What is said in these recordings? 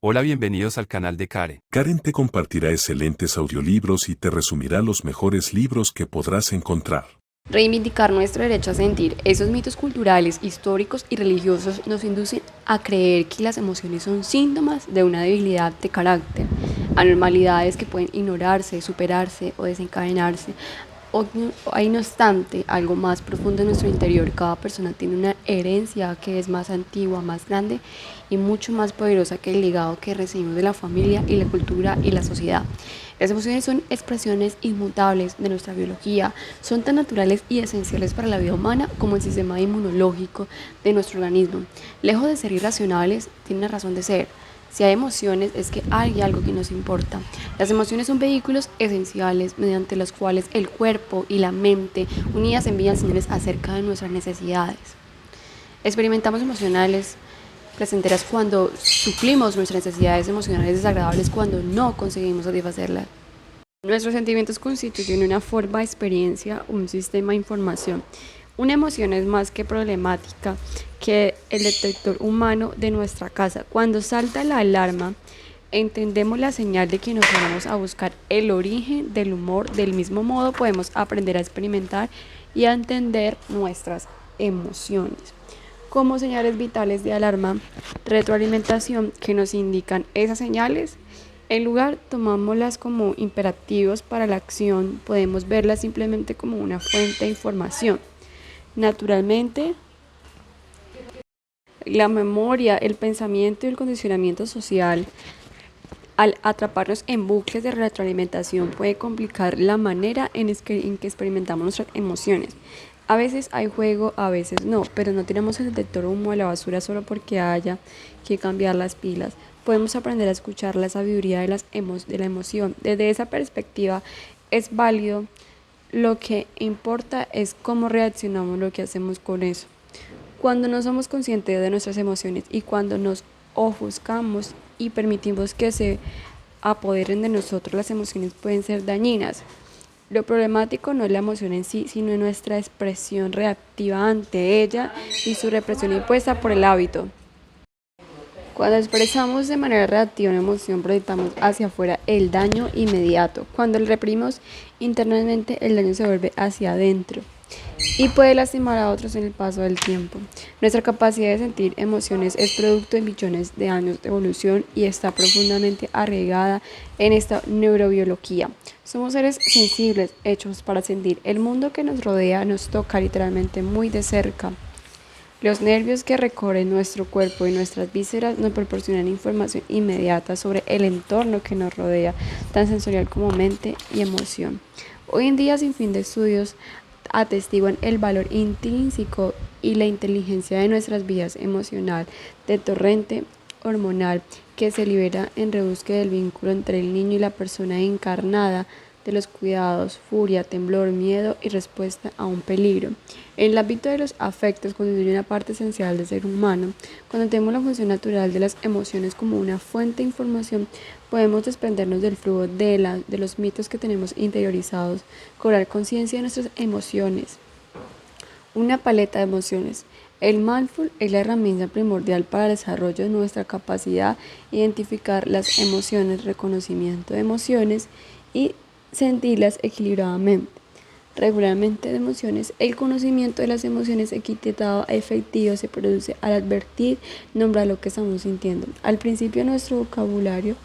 Hola, bienvenidos al canal de Karen. Karen te compartirá excelentes audiolibros y te resumirá los mejores libros que podrás encontrar. Reivindicar nuestro derecho a sentir. Esos mitos culturales, históricos y religiosos nos inducen a creer que las emociones son síntomas de una debilidad de carácter, anormalidades que pueden ignorarse, superarse o desencadenarse. Hay no obstante algo más profundo en nuestro interior. Cada persona tiene una herencia que es más antigua, más grande y mucho más poderosa que el legado que recibimos de la familia y la cultura y la sociedad. Las emociones son expresiones inmutables de nuestra biología, son tan naturales y esenciales para la vida humana como el sistema inmunológico de nuestro organismo. Lejos de ser irracionales, tienen una razón de ser. Si hay emociones, es que hay algo que nos importa. Las emociones son vehículos esenciales mediante los cuales el cuerpo y la mente unidas envían señales acerca de nuestras necesidades. Experimentamos emocionales placenteras cuando suplimos nuestras necesidades emocionales desagradables cuando no conseguimos satisfacerlas. Nuestros sentimientos constituyen una forma de experiencia, un sistema de información. Una emoción es más que problemática que el detector humano de nuestra casa. Cuando salta la alarma, entendemos la señal de que nos vamos a buscar el origen del humor. Del mismo modo, podemos aprender a experimentar y a entender nuestras emociones como señales vitales de alarma, retroalimentación que nos indican esas señales. En lugar, tomámoslas como imperativos para la acción, podemos verlas simplemente como una fuente de información. Naturalmente, la memoria, el pensamiento y el condicionamiento social, al atraparnos en bucles de retroalimentación, puede complicar la manera en que experimentamos nuestras emociones. A veces hay juego, a veces no, pero no tiramos el detector humo a la basura solo porque haya que cambiar las pilas. Podemos aprender a escuchar la sabiduría de la emoción. Desde esa perspectiva es válido. Lo que importa es cómo reaccionamos, lo que hacemos con eso. Cuando no somos conscientes de nuestras emociones y cuando nos ofuscamos y permitimos que se apoderen de nosotros, las emociones pueden ser dañinas. Lo problemático no es la emoción en sí, sino nuestra expresión reactiva ante ella y su represión impuesta por el hábito. Cuando expresamos de manera reactiva una emoción, proyectamos hacia afuera el daño inmediato. Cuando lo reprimimos internamente, el daño se vuelve hacia adentro y puede lastimar a otros en el paso del tiempo. Nuestra capacidad de sentir emociones es producto de millones de años de evolución y está profundamente arraigada en esta neurobiología. Somos seres sensibles, hechos para sentir. El mundo que nos rodea nos toca literalmente muy de cerca. Los nervios que recorren nuestro cuerpo y nuestras vísceras nos proporcionan información inmediata sobre el entorno que nos rodea, tan sensorial como mente y emoción. Hoy en día, sin fin de estudios atestiguan el valor intrínseco y la inteligencia de nuestras vías emocional, de torrente hormonal que se libera en rebusque del vínculo entre el niño y la persona encarnada, de los cuidados, furia, temblor, miedo y respuesta a un peligro. En el ámbito de los afectos constituye una parte esencial del ser humano. Cuando tenemos la función natural de las emociones como una fuente de información, podemos desprendernos del flujo de los mitos que tenemos interiorizados, cobrar conciencia de nuestras emociones. Una paleta de emociones. El mindful es la herramienta primordial para el desarrollo de nuestra capacidad de identificar las emociones, reconocimiento de emociones y sentirlas equilibradamente. Regularmente de emociones. El conocimiento de las emociones equilibrado a efectivo se produce al advertir, nombrar lo que estamos sintiendo. Al principio nuestro vocabulario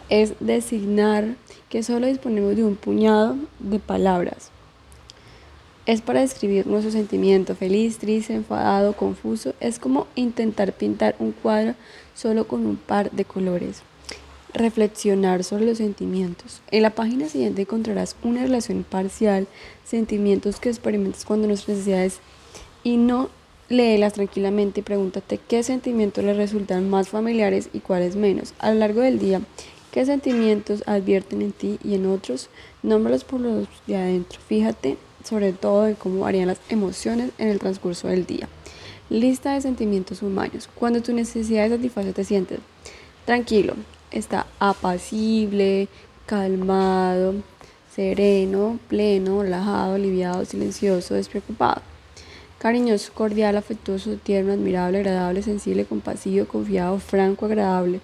es designar que solo disponemos de un puñado de palabras. Es para describir nuestro sentimiento, feliz, triste, enfadado, confuso. Es como intentar pintar un cuadro solo con un par de colores. Reflexionar sobre los sentimientos. En la página siguiente encontrarás una relación parcial, sentimientos que experimentas cuando nuestras necesidades y no léelas tranquilamente y pregúntate qué sentimientos le resultan más familiares y cuáles menos. A lo largo del día, qué sentimientos advierten en ti y en otros, nómbralos por los de adentro. Fíjate sobre todo en cómo varían las emociones en el transcurso del día. Lista de sentimientos humanos. Cuando tu necesidad de satisfacer te sientes tranquilo, está apacible, calmado, sereno, pleno, relajado, aliviado, silencioso, despreocupado. Cariñoso, cordial, afectuoso, tierno, admirable, agradable, sensible, compasivo, confiado, franco, agradable.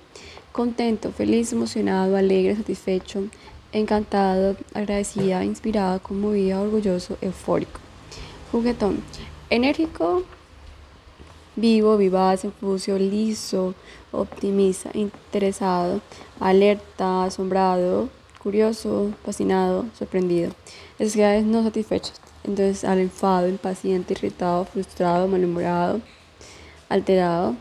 contento, feliz, emocionado, alegre, satisfecho, encantado, agradecida, inspirada, conmovida, orgulloso, eufórico. Juguetón, enérgico, vivo, vivaz, efusivo, liso, optimista, interesado, alerta, asombrado, curioso, fascinado, sorprendido. Necesidades no satisfechas. Entonces al enfado, impaciente, irritado, frustrado, malhumorado, alterado,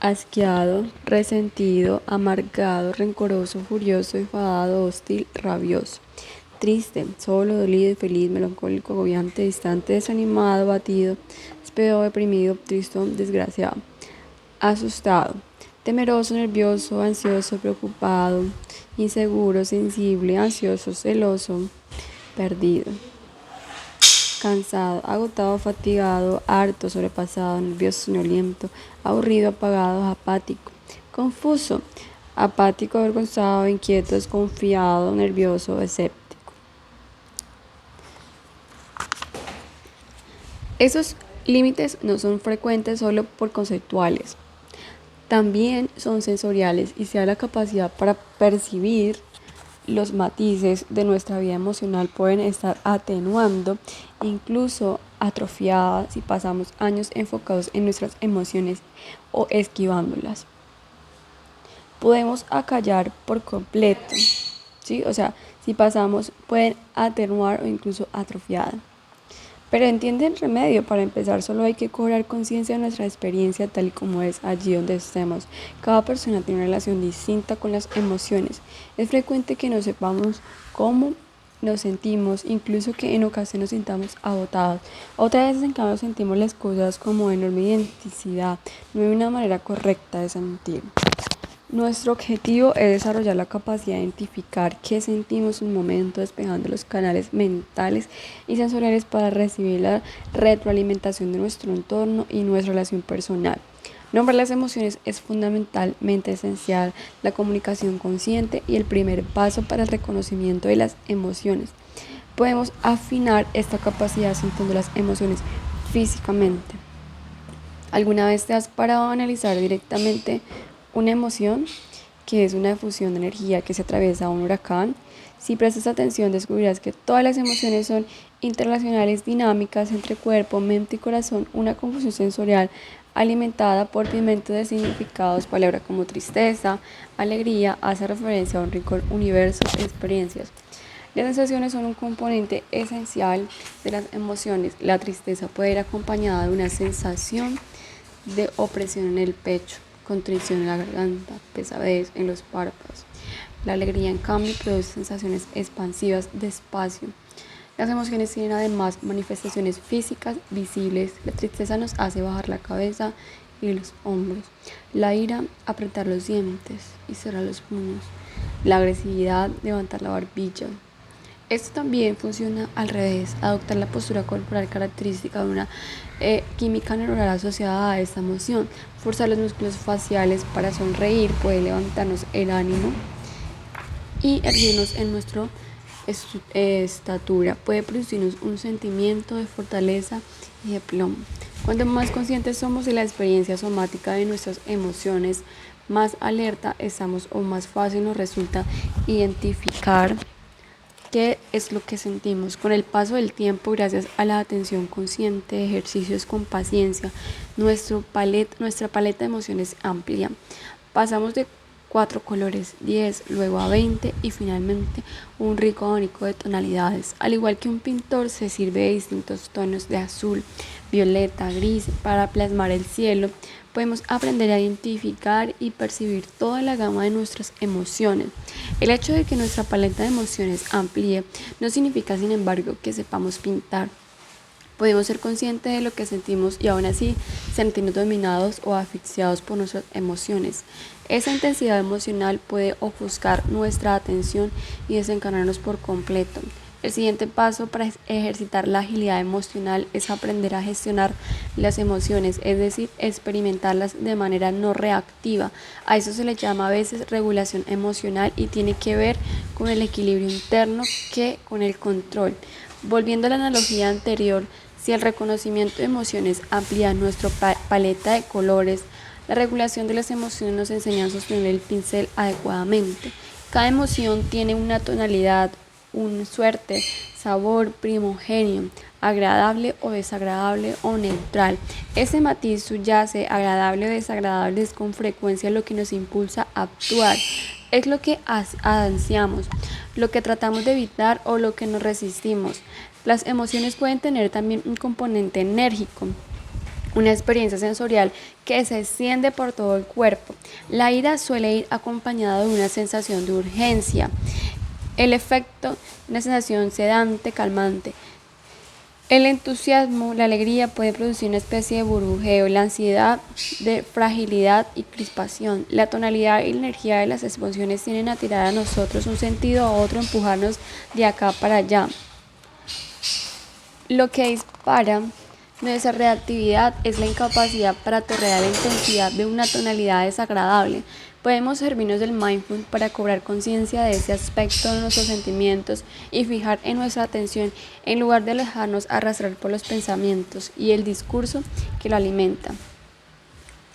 asqueado, resentido, amargado, rencoroso, furioso, enfadado, hostil, rabioso. Triste, solo, dolido, infeliz, melancólico, agobiante, distante, desanimado, abatido, despedido, deprimido, tristón, desgraciado. Asustado, temeroso, nervioso, ansioso, preocupado, inseguro, sensible, ansioso, celoso, perdido. Cansado, agotado, fatigado, harto, sobrepasado, nervioso, soñoliento, aburrido, apagado, apático, confuso, apático, avergonzado, inquieto, desconfiado, nervioso, escéptico. Esos límites no son frecuentes solo por conceptuales, también son sensoriales y se da la capacidad para percibir los matices de nuestra vida emocional pueden estar atenuando, incluso atrofiadas si pasamos años enfocados en nuestras emociones o esquivándolas. Podemos acallar por completo, ¿sí? O sea, si pasamos pueden atenuar o incluso atrofiar. Pero entiende el remedio, para empezar solo hay que cobrar conciencia de nuestra experiencia tal y como es allí donde estemos. Cada persona tiene una relación distinta con las emociones. Es frecuente que no sepamos cómo nos sentimos, incluso que en ocasiones nos sintamos agotados. Otras veces en cambio sentimos las cosas como enorme identidad. No hay una manera correcta de sentir. Nuestro objetivo es desarrollar la capacidad de identificar qué sentimos en un momento, despejando los canales mentales y sensoriales para recibir la retroalimentación de nuestro entorno y nuestra relación personal. Nombrar las emociones es fundamentalmente esencial, la comunicación consciente y el primer paso para el reconocimiento de las emociones. Podemos afinar esta capacidad sintiendo las emociones físicamente. ¿Alguna vez te has parado a analizar directamente una emoción, que es una efusión de energía que se atraviesa un huracán? Si prestas atención, descubrirás que todas las emociones son interrelacionales, dinámicas entre cuerpo, mente y corazón, una confusión sensorial alimentada por pigmentos de significados. Palabras como tristeza, alegría, hace referencia a un rico universo de experiencias. Las sensaciones son un componente esencial de las emociones. La tristeza puede ir acompañada de una sensación de opresión en el pecho, constricción en la garganta, pesadez en los párpados. La alegría, en cambio, produce sensaciones expansivas de espacio. Las emociones tienen además manifestaciones físicas visibles. La tristeza nos hace bajar la cabeza y los hombros. La ira, apretar los dientes y cerrar los puños. La agresividad, levantar la barbilla. Esto también funciona al revés, adoptar la postura corporal característica de una química neuronal asociada a esta emoción. Forzar los músculos faciales para sonreír puede levantarnos el ánimo y erguirnos en nuestra estatura. Puede producirnos un sentimiento de fortaleza y de plomo. Cuanto más conscientes somos de la experiencia somática de nuestras emociones, más alerta estamos o más fácil nos resulta identificar qué es lo que sentimos. Con el paso del tiempo, gracias a la atención consciente, ejercicios con paciencia, nuestra paleta de emociones amplia. Pasamos de 4 colores, 10, luego a 20 y finalmente un rico abanico de tonalidades. Al igual que un pintor se sirve de distintos tonos de azul, violeta, gris para plasmar el cielo, podemos aprender a identificar y percibir toda la gama de nuestras emociones. El hecho de que nuestra paleta de emociones amplíe no significa, sin embargo, que sepamos pintar. Podemos ser conscientes de lo que sentimos y aún así sentirnos dominados o asfixiados por nuestras emociones. Esa intensidad emocional puede ofuscar nuestra atención y desencadenarnos por completo. El siguiente paso para ejercitar la agilidad emocional es aprender a gestionar las emociones, es decir, experimentarlas de manera no reactiva. A eso se le llama a veces regulación emocional y tiene que ver con el equilibrio interno que con el control. Volviendo a la analogía anterior, si el reconocimiento de emociones amplía nuestra paleta de colores, La regulación de las emociones nos enseña a sostener el pincel adecuadamente. Cada emoción tiene una tonalidad, un suerte, sabor primogenio, agradable o desagradable o neutral. Ese matiz subyace, agradable o desagradable, es con frecuencia lo que nos impulsa a actuar. Es lo que ansiamos, lo que tratamos de evitar o lo que nos resistimos. Las emociones pueden tener también un componente enérgico, una experiencia sensorial que se extiende por todo el cuerpo. La ira suele ir acompañada de una sensación de urgencia. El efecto, una sensación sedante, calmante. El entusiasmo, la alegría puede producir una especie de burbujeo, la ansiedad de fragilidad y crispación. La tonalidad y la energía de las emociones tienden a tirar a nosotros un sentido a otro, empujarnos de acá para allá. Lo que dispara nuestra reactividad es la incapacidad para tolerar la intensidad de una tonalidad desagradable. Podemos servirnos del mindfulness para cobrar conciencia de ese aspecto de nuestros sentimientos y fijar en nuestra atención en lugar de dejarnos arrastrar por los pensamientos y el discurso que lo alimenta.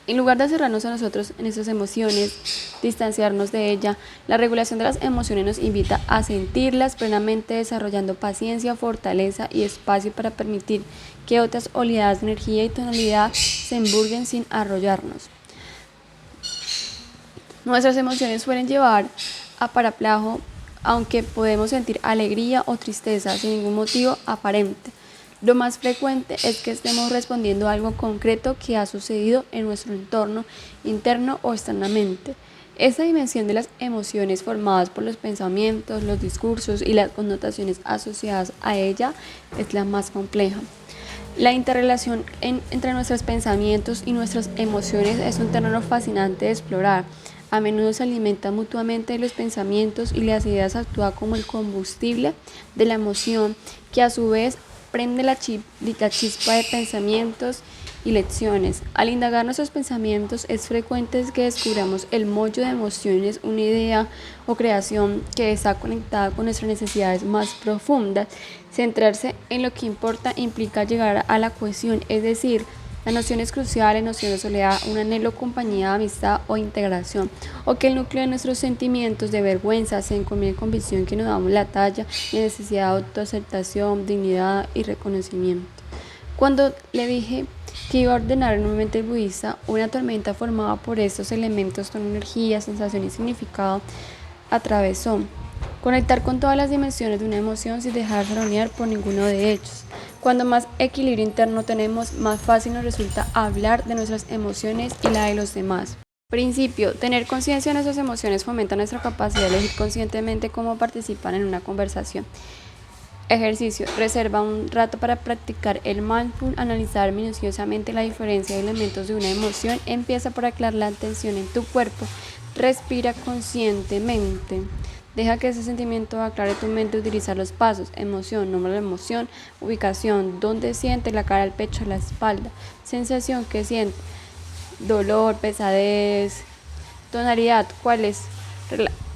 En lugar de cerrarnos a nosotros en nuestras emociones, distanciarnos de ella, la regulación de las emociones nos invita a sentirlas plenamente, desarrollando paciencia, fortaleza y espacio para permitir que otras oleadas de energía y tonalidad se emburguen sin arrollarnos. Nuestras emociones suelen llevar a paraplajo, aunque podemos sentir alegría o tristeza sin ningún motivo aparente. Lo más frecuente es que estemos respondiendo a algo concreto que ha sucedido en nuestro entorno interno o externamente. Esta dimensión de las emociones formadas por los pensamientos, los discursos y las connotaciones asociadas a ella es la más compleja. La interrelación entre nuestros pensamientos y nuestras emociones es un terreno fascinante de explorar. A menudo se alimentan mutuamente de los pensamientos y las ideas actúan como el combustible de la emoción, que a su vez prende la chispa de pensamientos y lecciones. Al indagar nuestros pensamientos es frecuente que descubramos el mollo de emociones, una idea o creación que está conectada con nuestras necesidades más profundas. Centrarse en lo que importa implica llegar a la cohesión, es decir, la noción es crucial, la noción de soledad, un anhelo, compañía, amistad o integración, o que el núcleo de nuestros sentimientos de vergüenza se encomienda en convicción que nos damos la talla, la necesidad de autoaceptación, dignidad y reconocimiento. Cuando le dije que iba a ordenar nuevamente el budista, una tormenta formada por estos elementos con energía, sensación y significado atravesó. Conectar con todas las dimensiones de una emoción sin dejarse rodear por ninguno de ellos. Cuando más equilibrio interno tenemos, más fácil nos resulta hablar de nuestras emociones y la de los demás. Principio: tener conciencia de nuestras emociones fomenta nuestra capacidad de elegir conscientemente cómo participar en una conversación. Ejercicio: reserva un rato para practicar el mindfulness, analizar minuciosamente la diferencia de elementos de una emoción. Empieza por aclarar la atención en tu cuerpo. Respira conscientemente. Deja que ese sentimiento aclare tu mente. Utiliza los pasos: emoción, nombre de la emoción, ubicación, dónde siente, la cara, el pecho, la espalda, sensación que siente, dolor, pesadez, tonalidad, cuál es,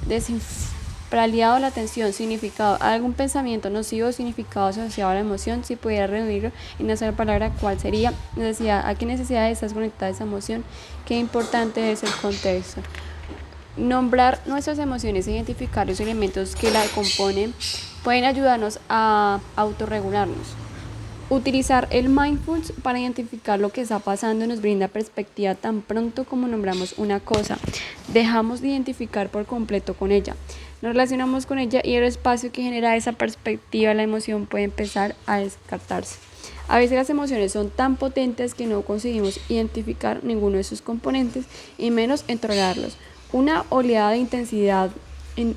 desinfraliado la atención, significado, algún pensamiento nocivo o significado asociado a la emoción. Si pudiera reunirlo en una sola palabra, ¿cuál sería? Necesidad: ¿a qué necesidad estás conectada a esa emoción? ¿Qué importante es el contexto? Nombrar nuestras emociones e identificar los elementos que la componen pueden ayudarnos a autorregularnos. Utilizar el mindfulness para identificar lo que está pasando nos brinda perspectiva. Tan pronto como nombramos una cosa, dejamos de identificar por completo con ella. Nos relacionamos con ella y el espacio que genera esa perspectiva, la emoción puede empezar a descartarse. A veces las emociones son tan potentes que no conseguimos identificar ninguno de sus componentes y menos controlarlos. Una oleada de intensidad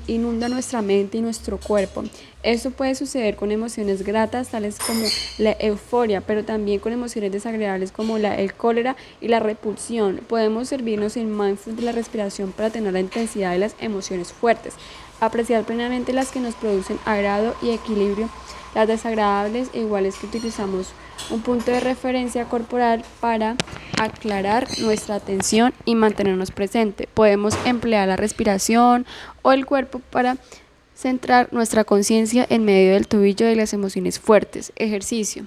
inunda nuestra mente y nuestro cuerpo. Esto puede suceder con emociones gratas tales como la euforia, pero también con emociones desagradables como el cólera y la repulsión. Podemos servirnos en mindfulness de la respiración para tener la intensidad de las emociones fuertes, apreciar plenamente las que nos producen agrado y equilibrio, las desagradables e iguales que utilizamos un punto de referencia corporal para aclarar nuestra atención y mantenernos presente. Podemos emplear la respiración o el cuerpo para centrar nuestra conciencia en medio del tobillo de las emociones fuertes. Ejercicio: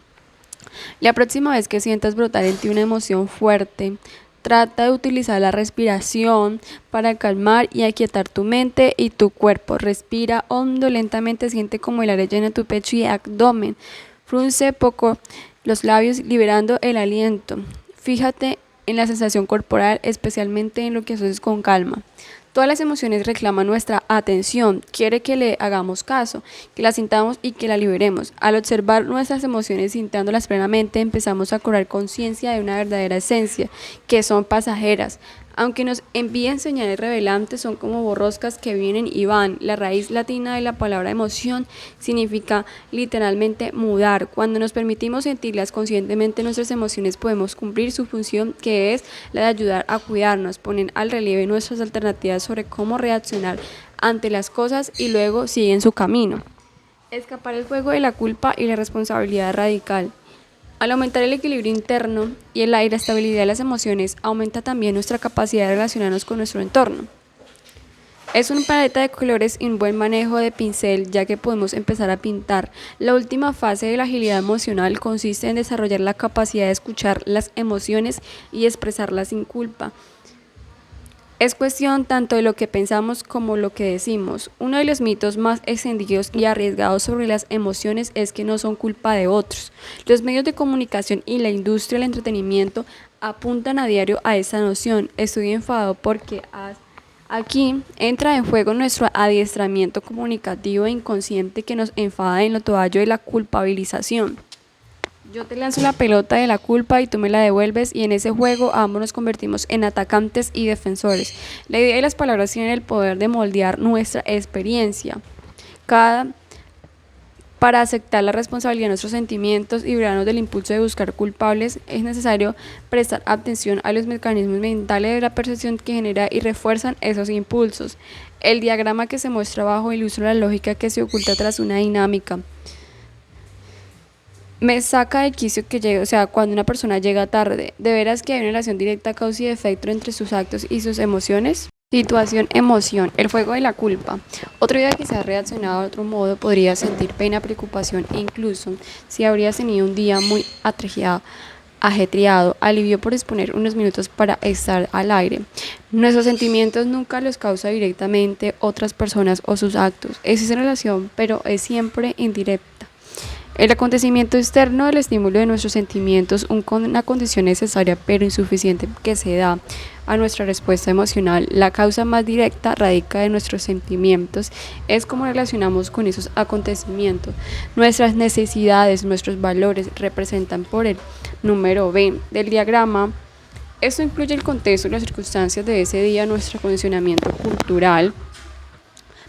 la próxima vez que sientas brotar en ti una emoción fuerte, Trata de utilizar la respiración para calmar y aquietar tu mente y tu cuerpo. Respira hondo, lentamente, siente como el aire llena tu pecho y abdomen. Frunce poco los labios liberando el aliento. Fíjate en la sensación corporal, especialmente en lo que haces con calma. Todas las emociones reclaman nuestra atención, quiere que le hagamos caso, que la sintamos y que la liberemos. Al observar nuestras emociones sintiéndolas plenamente, empezamos a cobrar conciencia de una verdadera esencia, que son pasajeras. Aunque nos envíen señales revelantes, son como borroscas que vienen y van. La raíz latina de la palabra emoción significa literalmente mudar. Cuando nos permitimos sentirlas conscientemente, nuestras emociones podemos cumplir su función, que es la de ayudar a cuidarnos, poner al relieve nuestras alternativas sobre cómo reaccionar ante las cosas y luego siguen su camino. Escapar el juego de la culpa y la responsabilidad radical. Al aumentar el equilibrio interno y la estabilidad de las emociones, aumenta también nuestra capacidad de relacionarnos con nuestro entorno. Es una paleta de colores y un buen manejo de pincel, ya que podemos empezar a pintar. La última fase de la agilidad emocional consiste en desarrollar la capacidad de escuchar las emociones y expresarlas sin culpa. Es cuestión tanto de lo que pensamos como lo que decimos. Uno de los mitos más extendidos y arriesgados sobre las emociones es que no son culpa de otros. Los medios de comunicación y la industria del entretenimiento apuntan a diario a esa noción. Estoy enfadado porque aquí entra en juego nuestro adiestramiento comunicativo e inconsciente que nos enfada en lo toallo de la culpabilización. Yo te lanzo la pelota de la culpa y tú me la devuelves, y en ese juego ambos nos convertimos en atacantes y defensores. La idea y las palabras tienen el poder de moldear nuestra experiencia. Para aceptar la responsabilidad de nuestros sentimientos y librarnos del impulso de buscar culpables, es necesario prestar atención a los mecanismos mentales de la percepción que genera y refuerzan esos impulsos. El diagrama que se muestra abajo ilustra la lógica que se oculta tras una dinámica. Me saca de quicio que llegue, cuando una persona llega tarde. ¿De veras que hay una relación directa, causa y efecto entre sus actos y sus emociones? Situación, emoción, el juego de la culpa. Otro día que se ha reaccionado de otro modo podría sentir pena, preocupación e incluso, si habrías tenido un día muy ajetreado, alivio por disponer unos minutos para estar al aire. Nuestros sentimientos nunca los causa directamente otras personas o sus actos. Existe relación, pero es siempre indirecta. El acontecimiento externo del estímulo de nuestros sentimientos, una condición necesaria pero insuficiente que se da a nuestra respuesta emocional. La causa más directa radica en nuestros sentimientos, es cómo relacionamos con esos acontecimientos. Nuestras necesidades, nuestros valores representan por el número B del diagrama. Esto incluye el contexto y las circunstancias de ese día, nuestro condicionamiento cultural,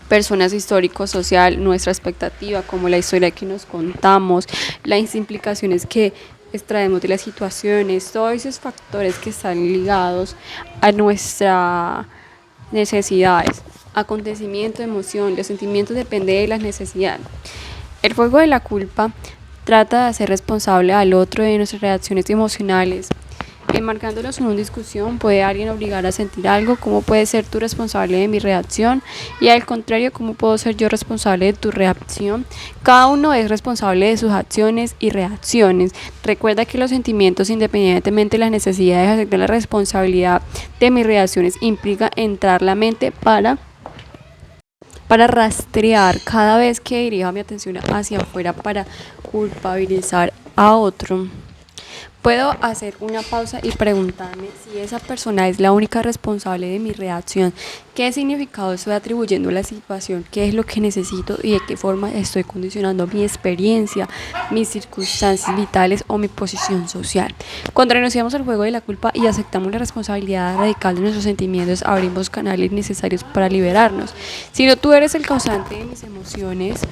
personas histórico, social, nuestra expectativa, como la historia que nos contamos, las implicaciones que extraemos de las situaciones, todos esos factores que están ligados a nuestras necesidades, acontecimiento, emoción, los sentimientos dependen de las necesidades. El juego de la culpa trata de hacer responsable al otro de nuestras reacciones emocionales. Enmarcándonos en una discusión, ¿puede alguien obligar a sentir algo? ¿Cómo puedes ser tú responsable de mi reacción? Y al contrario, ¿cómo puedo ser yo responsable de tu reacción? Cada uno es responsable de sus acciones y reacciones. Recuerda que los sentimientos, independientemente de las necesidades de aceptar la responsabilidad de mis reacciones, implica entrar la mente para rastrear cada vez que dirija mi atención hacia afuera para culpabilizar a otro. Puedo hacer una pausa y preguntarme si esa persona es la única responsable de mi reacción, qué significado estoy atribuyendo a la situación, qué es lo que necesito y de qué forma estoy condicionando mi experiencia, mis circunstancias vitales o mi posición social. Cuando renunciamos al juego de la culpa y aceptamos la responsabilidad radical de nuestros sentimientos, abrimos canales necesarios para liberarnos. Si no tú eres el causante de mis emociones,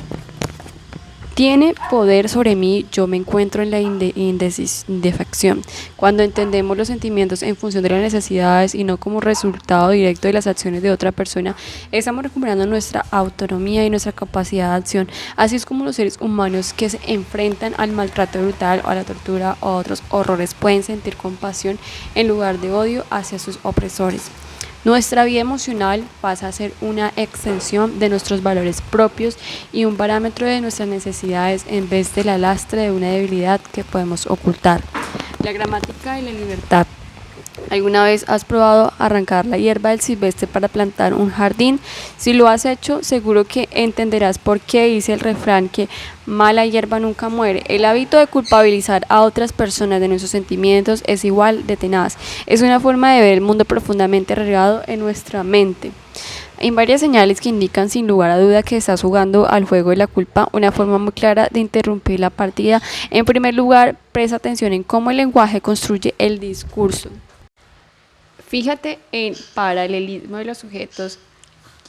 tiene poder sobre mí, yo me encuentro en la indefección. Cuando entendemos los sentimientos en función de las necesidades y no como resultado directo de las acciones de otra persona, estamos recuperando nuestra autonomía y nuestra capacidad de acción. Así es como los seres humanos que se enfrentan al maltrato brutal o a la tortura o a otros horrores pueden sentir compasión en lugar de odio hacia sus opresores. Nuestra vida emocional pasa a ser una extensión de nuestros valores propios y un parámetro de nuestras necesidades en vez de la lastre de una debilidad que podemos ocultar. La gramática de la libertad. ¿Alguna vez has probado arrancar la hierba del silvestre para plantar un jardín? Si lo has hecho, seguro que entenderás por qué dice el refrán que mala hierba nunca muere. El hábito de culpabilizar a otras personas de nuestros sentimientos es igual de tenaz. Es una forma de ver el mundo profundamente arraigado en nuestra mente. Hay varias señales que indican sin lugar a duda que estás jugando al juego de la culpa, una forma muy clara de interrumpir la partida. En primer lugar, presta atención en cómo el lenguaje construye el discurso. Fíjate en paralelismo de los sujetos.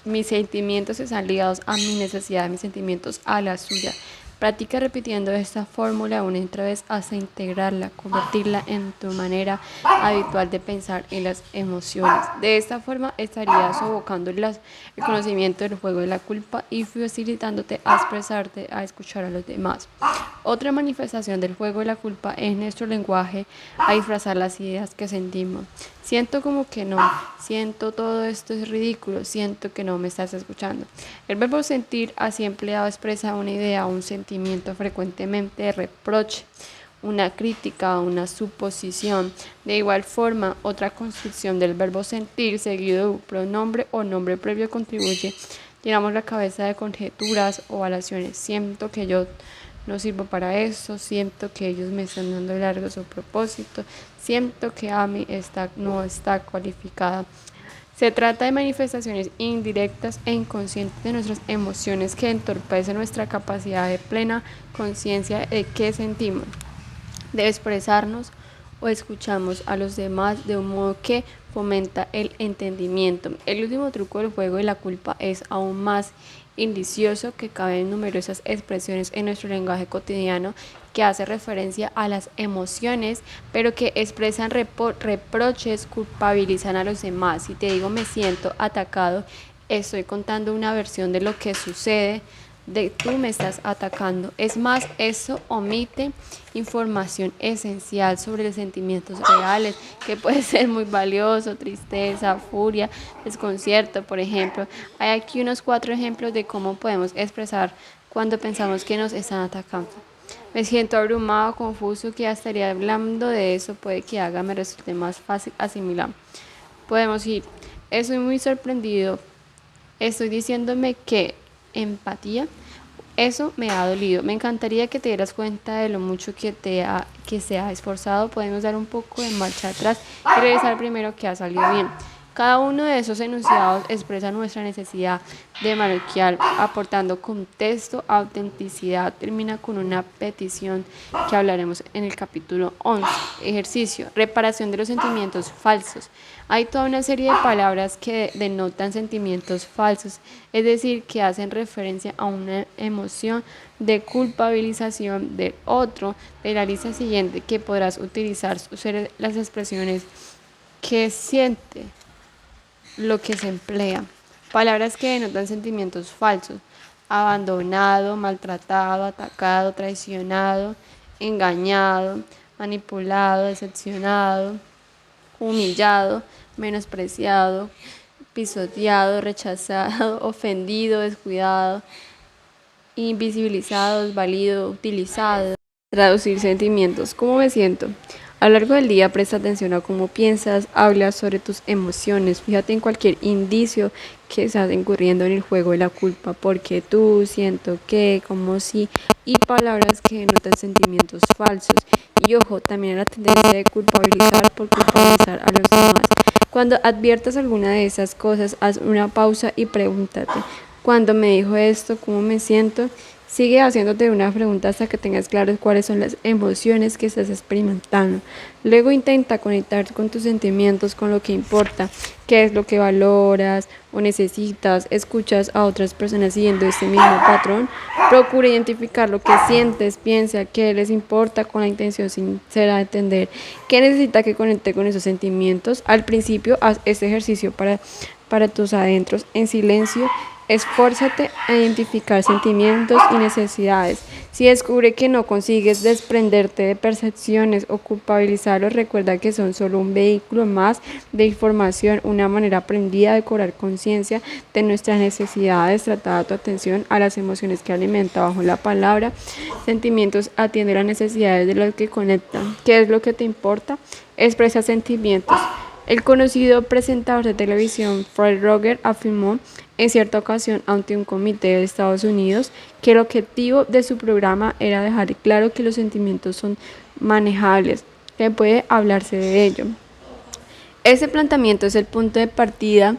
Mis sentimientos están ligados a mi necesidad, mis sentimientos a la suya. Practica repitiendo esta fórmula una y otra vez hasta integrarla, convertirla en tu manera habitual de pensar en las emociones. De esta forma estarías sofocando el conocimiento del juego de la culpa y facilitándote a expresarte, a escuchar a los demás. Otra manifestación del juego de la culpa es nuestro lenguaje a disfrazar las ideas que sentimos. Siento como que no, siento todo esto es ridículo, siento que no me estás escuchando. El verbo sentir, así empleado, expresa una idea, un sentimiento frecuentemente de reproche, una crítica, una suposición. De igual forma, otra construcción del verbo sentir seguido de un pronombre o nombre previo contribuye. Llenamos la cabeza de conjeturas o alaciones. Siento que yo no sirvo para eso, siento que ellos me están dando largo su propósito, siento que Amy no está cualificada. Se trata de manifestaciones indirectas e inconscientes de nuestras emociones que entorpecen nuestra capacidad de plena conciencia de qué sentimos, de expresarnos o escuchamos a los demás de un modo que fomenta el entendimiento. El último truco del juego de la culpa es aún más indicioso, que cabe en numerosas expresiones en nuestro lenguaje cotidiano que hace referencia a las emociones, pero que expresan reproches, culpabilizan a los demás. Si te digo me siento atacado, estoy contando una versión de lo que sucede, de tú me estás atacando. Es más, eso omite información esencial sobre los sentimientos reales, que puede ser muy valioso: tristeza, furia, desconcierto, por ejemplo. Hay aquí unos 4 ejemplos de cómo podemos expresar cuando pensamos que nos están atacando. Me siento abrumado, confuso, que ya estaría hablando de eso, puede que me resulte más fácil asimilar. Podemos ir, estoy muy sorprendido, estoy diciéndome que empatía, eso me ha dolido. Me encantaría que te dieras cuenta de lo mucho que se ha esforzado. Podemos dar un poco de marcha atrás y revisar primero que ha salido bien. Cada uno de esos enunciados expresa nuestra necesidad de marcar, aportando contexto, autenticidad. Termina con una petición que hablaremos en el capítulo 11. Ejercicio: reparación de los sentimientos falsos. Hay toda una serie de palabras que denotan sentimientos falsos, es decir, que hacen referencia a una emoción de culpabilización del otro. De la lista siguiente que podrás utilizar las expresiones que siente, lo que se emplea. Palabras que denotan sentimientos falsos: abandonado, maltratado, atacado, traicionado, engañado, manipulado, decepcionado, humillado, menospreciado, pisoteado, rechazado, ofendido, descuidado, invisibilizado, desvalido, utilizado. Traducir sentimientos. ¿Cómo me siento? A lo largo del día presta atención a cómo piensas, hablas sobre tus emociones. Fíjate en cualquier indicio que estás incurriendo en el juego de la culpa, porque tú, siento que, como si, y palabras que denotan sentimientos falsos. Y ojo, también la tendencia de culpabilizar por culpabilizar a los demás. Cuando adviertas alguna de esas cosas, haz una pausa y pregúntate: cuando me dijo esto, ¿cómo me siento? Sigue haciéndote una pregunta hasta que tengas claro cuáles son las emociones que estás experimentando. Luego intenta conectar con tus sentimientos, con lo que importa, qué es lo que valoras o necesitas. Escuchas a otras personas siguiendo este mismo patrón. Procura identificar lo que sientes, piensa, qué les importa, con la intención sincera de entender qué necesita que conecte con esos sentimientos. Al principio, haz este ejercicio para tus adentros en silencio. Esfuérzate a identificar sentimientos y necesidades. Si descubre que no consigues desprenderte de percepciones o culpabilizarlos, recuerda que son solo un vehículo más de información, una manera aprendida de cobrar conciencia de nuestras necesidades. Trata tu atención a las emociones que alimenta bajo la palabra sentimientos. Atiende las necesidades de los que conectan. ¿Qué es lo que te importa? Expresa sentimientos. El conocido presentador de televisión Fred Rogers afirmó en cierta ocasión ante un comité de Estados Unidos que el objetivo de su programa era dejar claro que los sentimientos son manejables, que puede hablarse de ello. Ese planteamiento es el punto de partida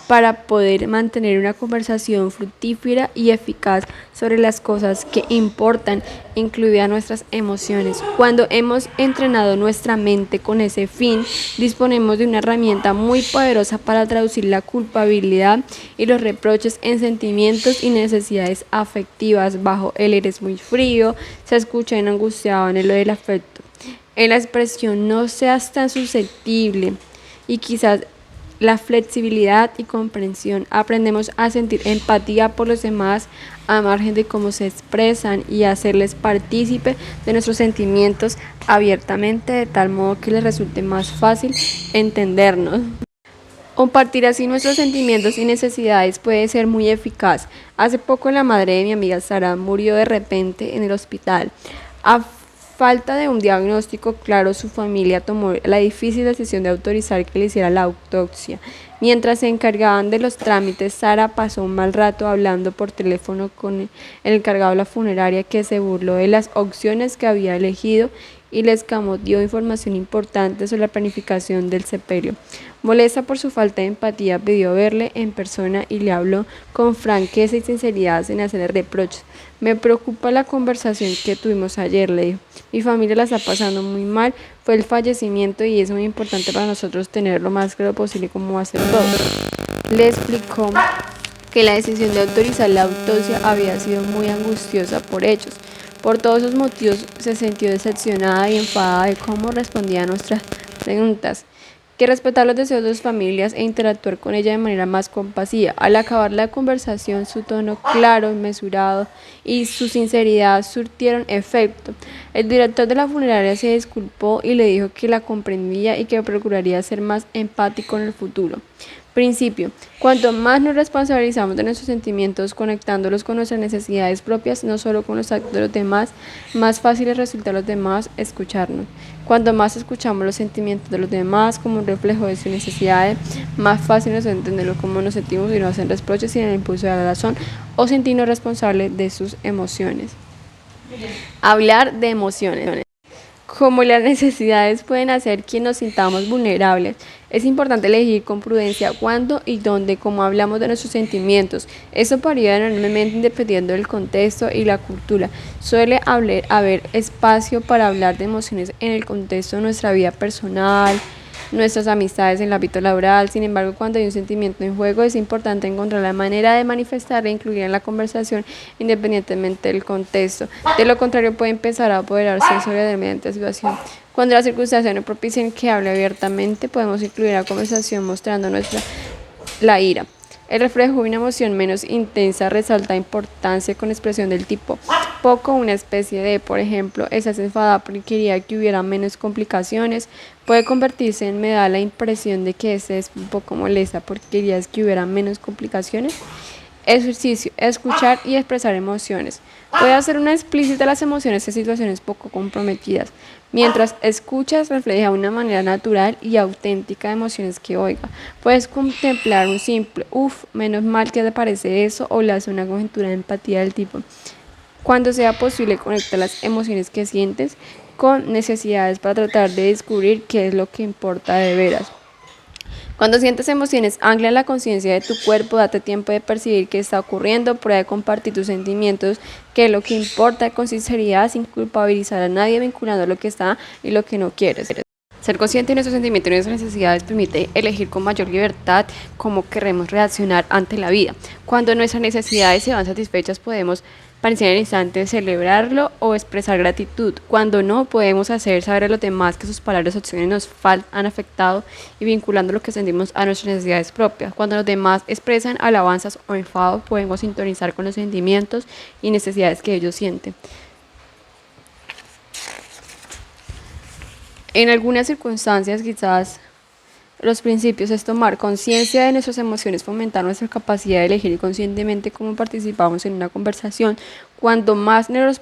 para poder mantener una conversación fructífera y eficaz sobre las cosas que importan, incluidas nuestras emociones. Cuando hemos entrenado nuestra mente con ese fin, disponemos de una herramienta muy poderosa para traducir la culpabilidad y los reproches en sentimientos y necesidades afectivas. Bajo el "eres muy frío" se escucha en angustiado en lo del afecto. En la expresión "no seas tan susceptible" y quizás la flexibilidad y comprensión, aprendemos a sentir empatía por los demás a margen de cómo se expresan y a hacerles partícipe de nuestros sentimientos abiertamente, de tal modo que les resulte más fácil entendernos. Compartir así nuestros sentimientos y necesidades puede ser muy eficaz. Hace poco la madre de mi amiga Sara murió de repente en el hospital. A falta de un diagnóstico claro, su familia tomó la difícil decisión de autorizar que le hiciera la autopsia. Mientras se encargaban de los trámites, Sara pasó un mal rato hablando por teléfono con el encargado de la funeraria, que se burló de las opciones que había elegido y le escamoteó información importante sobre la planificación del sepelio. Molesta por su falta de empatía, pidió verle en persona y le habló con franqueza y sinceridad sin hacerle reproches. Me preocupa la conversación que tuvimos ayer, le dijo. Mi familia la está pasando muy mal, fue el fallecimiento y es muy importante para nosotros tener lo más claro posible cómo va a ser todo. Le explicó que la decisión de autorizar la autopsia había sido muy angustiosa por ellos. Por todos esos motivos se sintió decepcionada y enfadada de cómo respondía a nuestras preguntas. Que respetar los deseos de sus familias e interactuar con ella de manera más compasiva. Al acabar la conversación, su tono claro y mesurado y su sinceridad surtieron efecto. El director de la funeraria se disculpó y le dijo que la comprendía y que procuraría ser más empático en el futuro. Principio: cuanto más nos responsabilizamos de nuestros sentimientos, conectándolos con nuestras necesidades propias, no solo con los actos de los demás, más fácil les resulta a los demás escucharnos. Cuanto más escuchamos los sentimientos de los demás como un reflejo de sus necesidades, más fácil nos es entenderlo como nos sentimos y no hacen reproches sin el impulso de la razón o sentirnos responsables de sus emociones. Hablar de emociones. Como las necesidades pueden hacer que nos sintamos vulnerables, es importante elegir con prudencia cuándo y dónde, cómo hablamos de nuestros sentimientos. Eso varía enormemente dependiendo del contexto y la cultura. Suele haber espacio para hablar de emociones en el contexto de nuestra vida personal, nuestras amistades, en el ámbito laboral. Sin embargo, cuando hay un sentimiento en juego, es importante encontrar la manera de manifestarla e incluirla en la conversación independientemente del contexto. De lo contrario, puede empezar a apoderarse sobre determinada situación. Cuando las circunstancias no propician que hable abiertamente, podemos incluir la conversación mostrando la ira. El reflejo de una emoción menos intensa resalta importancia con expresión del tipo poco, una especie de, por ejemplo, estás enfadada porque quería que hubiera menos complicaciones. Puede convertirse en me da la impresión de que estés un poco molesta porque querías que hubiera menos complicaciones. Ejercicio: escuchar y expresar emociones. Puede hacer una explícita de las emociones en situaciones poco comprometidas. Mientras escuchas, refleja de una manera natural y auténtica de emociones que oiga. Puedes contemplar un simple menos mal que te parece eso, o le hace una conjetura de empatía del tipo: cuando sea posible, conecta las emociones que sientes con necesidades para tratar de descubrir qué es lo que importa de veras. Cuando sientes emociones, ancla la conciencia de tu cuerpo, date tiempo de percibir qué está ocurriendo, prueba de compartir tus sentimientos, que es lo que importa, con sinceridad, sin culpabilizar a nadie, vinculando lo que está y lo que no quieres. Ser consciente de nuestros sentimientos y nuestras necesidades permite elegir con mayor libertad cómo queremos reaccionar ante la vida. Cuando nuestras necesidades se van satisfechas, podemos parecer en el instante celebrarlo o expresar gratitud. Cuando no, podemos hacer saber a los demás que sus palabras o acciones nos han afectado y vinculando lo que sentimos a nuestras necesidades propias. Cuando los demás expresan alabanzas o enfados, podemos sintonizar con los sentimientos y necesidades que ellos sienten. En algunas circunstancias, quizás los principios es tomar conciencia de nuestras emociones, fomentar nuestra capacidad de elegir conscientemente cómo participamos en una conversación. Cuanto más nos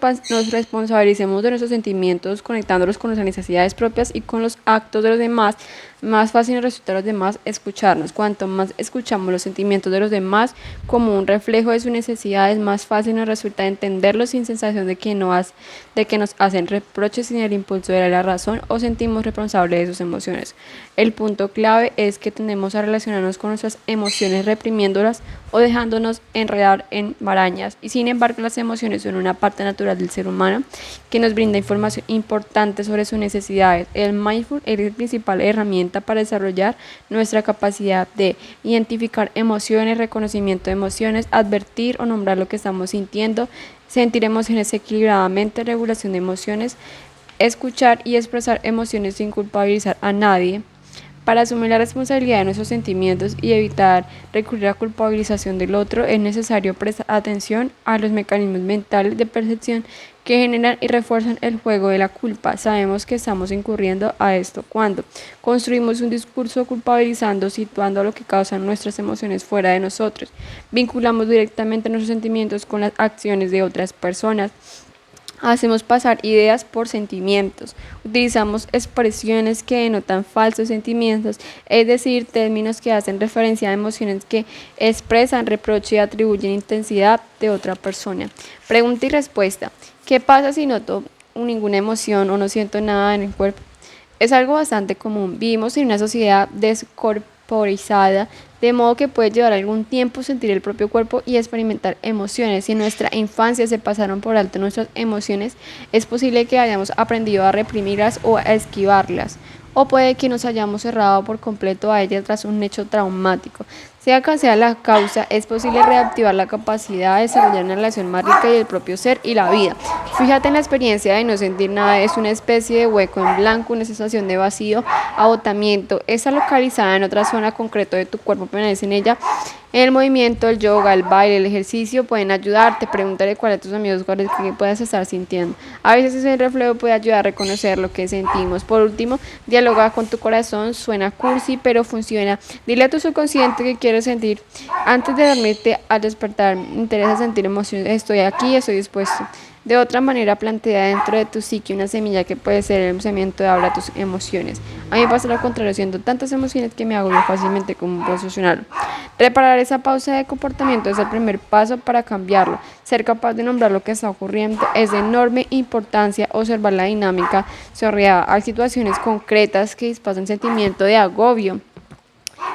responsabilicemos de nuestros sentimientos, conectándolos con nuestras necesidades propias y con los actos de los demás, más fácil nos resulta a los demás escucharnos. Cuanto más escuchamos los sentimientos de los demás como un reflejo de sus necesidades, más fácil nos resulta entenderlos sin sensación de que nos hacen reproches sin el impulso de la razón o sentimos responsables de sus emociones. El punto clave es que tendemos a relacionarnos con nuestras emociones reprimiéndolas o dejándonos enredar en marañas. Y sin embargo, las emociones son una parte natural del ser humano que nos brinda información importante sobre sus necesidades. El mindfulness es la principal herramienta para desarrollar nuestra capacidad de identificar emociones, reconocimiento de emociones, advertir o nombrar lo que estamos sintiendo, sentir emociones equilibradamente, regulación de emociones, escuchar y expresar emociones sin culpabilizar a nadie. Para asumir la responsabilidad de nuestros sentimientos y evitar recurrir a la culpabilización del otro, es necesario prestar atención a los mecanismos mentales de percepción que generan y refuerzan el juego de la culpa. Sabemos que estamos incurriendo a esto cuando construimos un discurso culpabilizando, situando lo que causan nuestras emociones fuera de nosotros, vinculamos directamente nuestros sentimientos con las acciones de otras personas, hacemos pasar ideas por sentimientos, utilizamos expresiones que denotan falsos sentimientos, es decir, términos que hacen referencia a emociones que expresan reproche y atribuyen intensidad de otra persona. Pregunta y respuesta. ¿Qué pasa si noto ninguna emoción o no siento nada en el cuerpo? Es algo bastante común. Vivimos en una sociedad descorporizada, de modo que puede llevar algún tiempo sentir el propio cuerpo y experimentar emociones. Si en nuestra infancia se pasaron por alto nuestras emociones, es posible que hayamos aprendido a reprimirlas o a esquivarlas, o puede que nos hayamos cerrado por completo a ellas tras un hecho traumático. Sea cual sea la causa, es posible reactivar la capacidad de desarrollar una relación más rica y el propio ser y la vida. Fíjate en la experiencia de no sentir nada, es una especie de hueco en blanco, una sensación de vacío, agotamiento. Está localizada en otra zona concreta de tu cuerpo, permanece en ella. El movimiento, el yoga, el baile, el ejercicio pueden ayudarte. Pregúntale cuál a tus amigos cuál es que puedas estar sintiendo. A veces ese reflejo puede ayudar a reconocer lo que sentimos. Por último, dialoga con tu corazón. Suena cursi, pero funciona. Dile a tu subconsciente que quieres sentir. Antes de dormirte, al despertar, me interesa sentir emociones. Estoy aquí, estoy dispuesto. De otra manera, plantea dentro de tu psique una semilla que puede ser el pensamiento de habla tus emociones. A mí me pasa lo contrario, siento tantas emociones que me agobio fácilmente como puedo solucionarlo. Reparar esa pausa de comportamiento es el primer paso para cambiarlo. Ser capaz de nombrar lo que está ocurriendo es de enorme importancia. Observar la dinámica asociada a situaciones concretas que disparan sentimiento de agobio,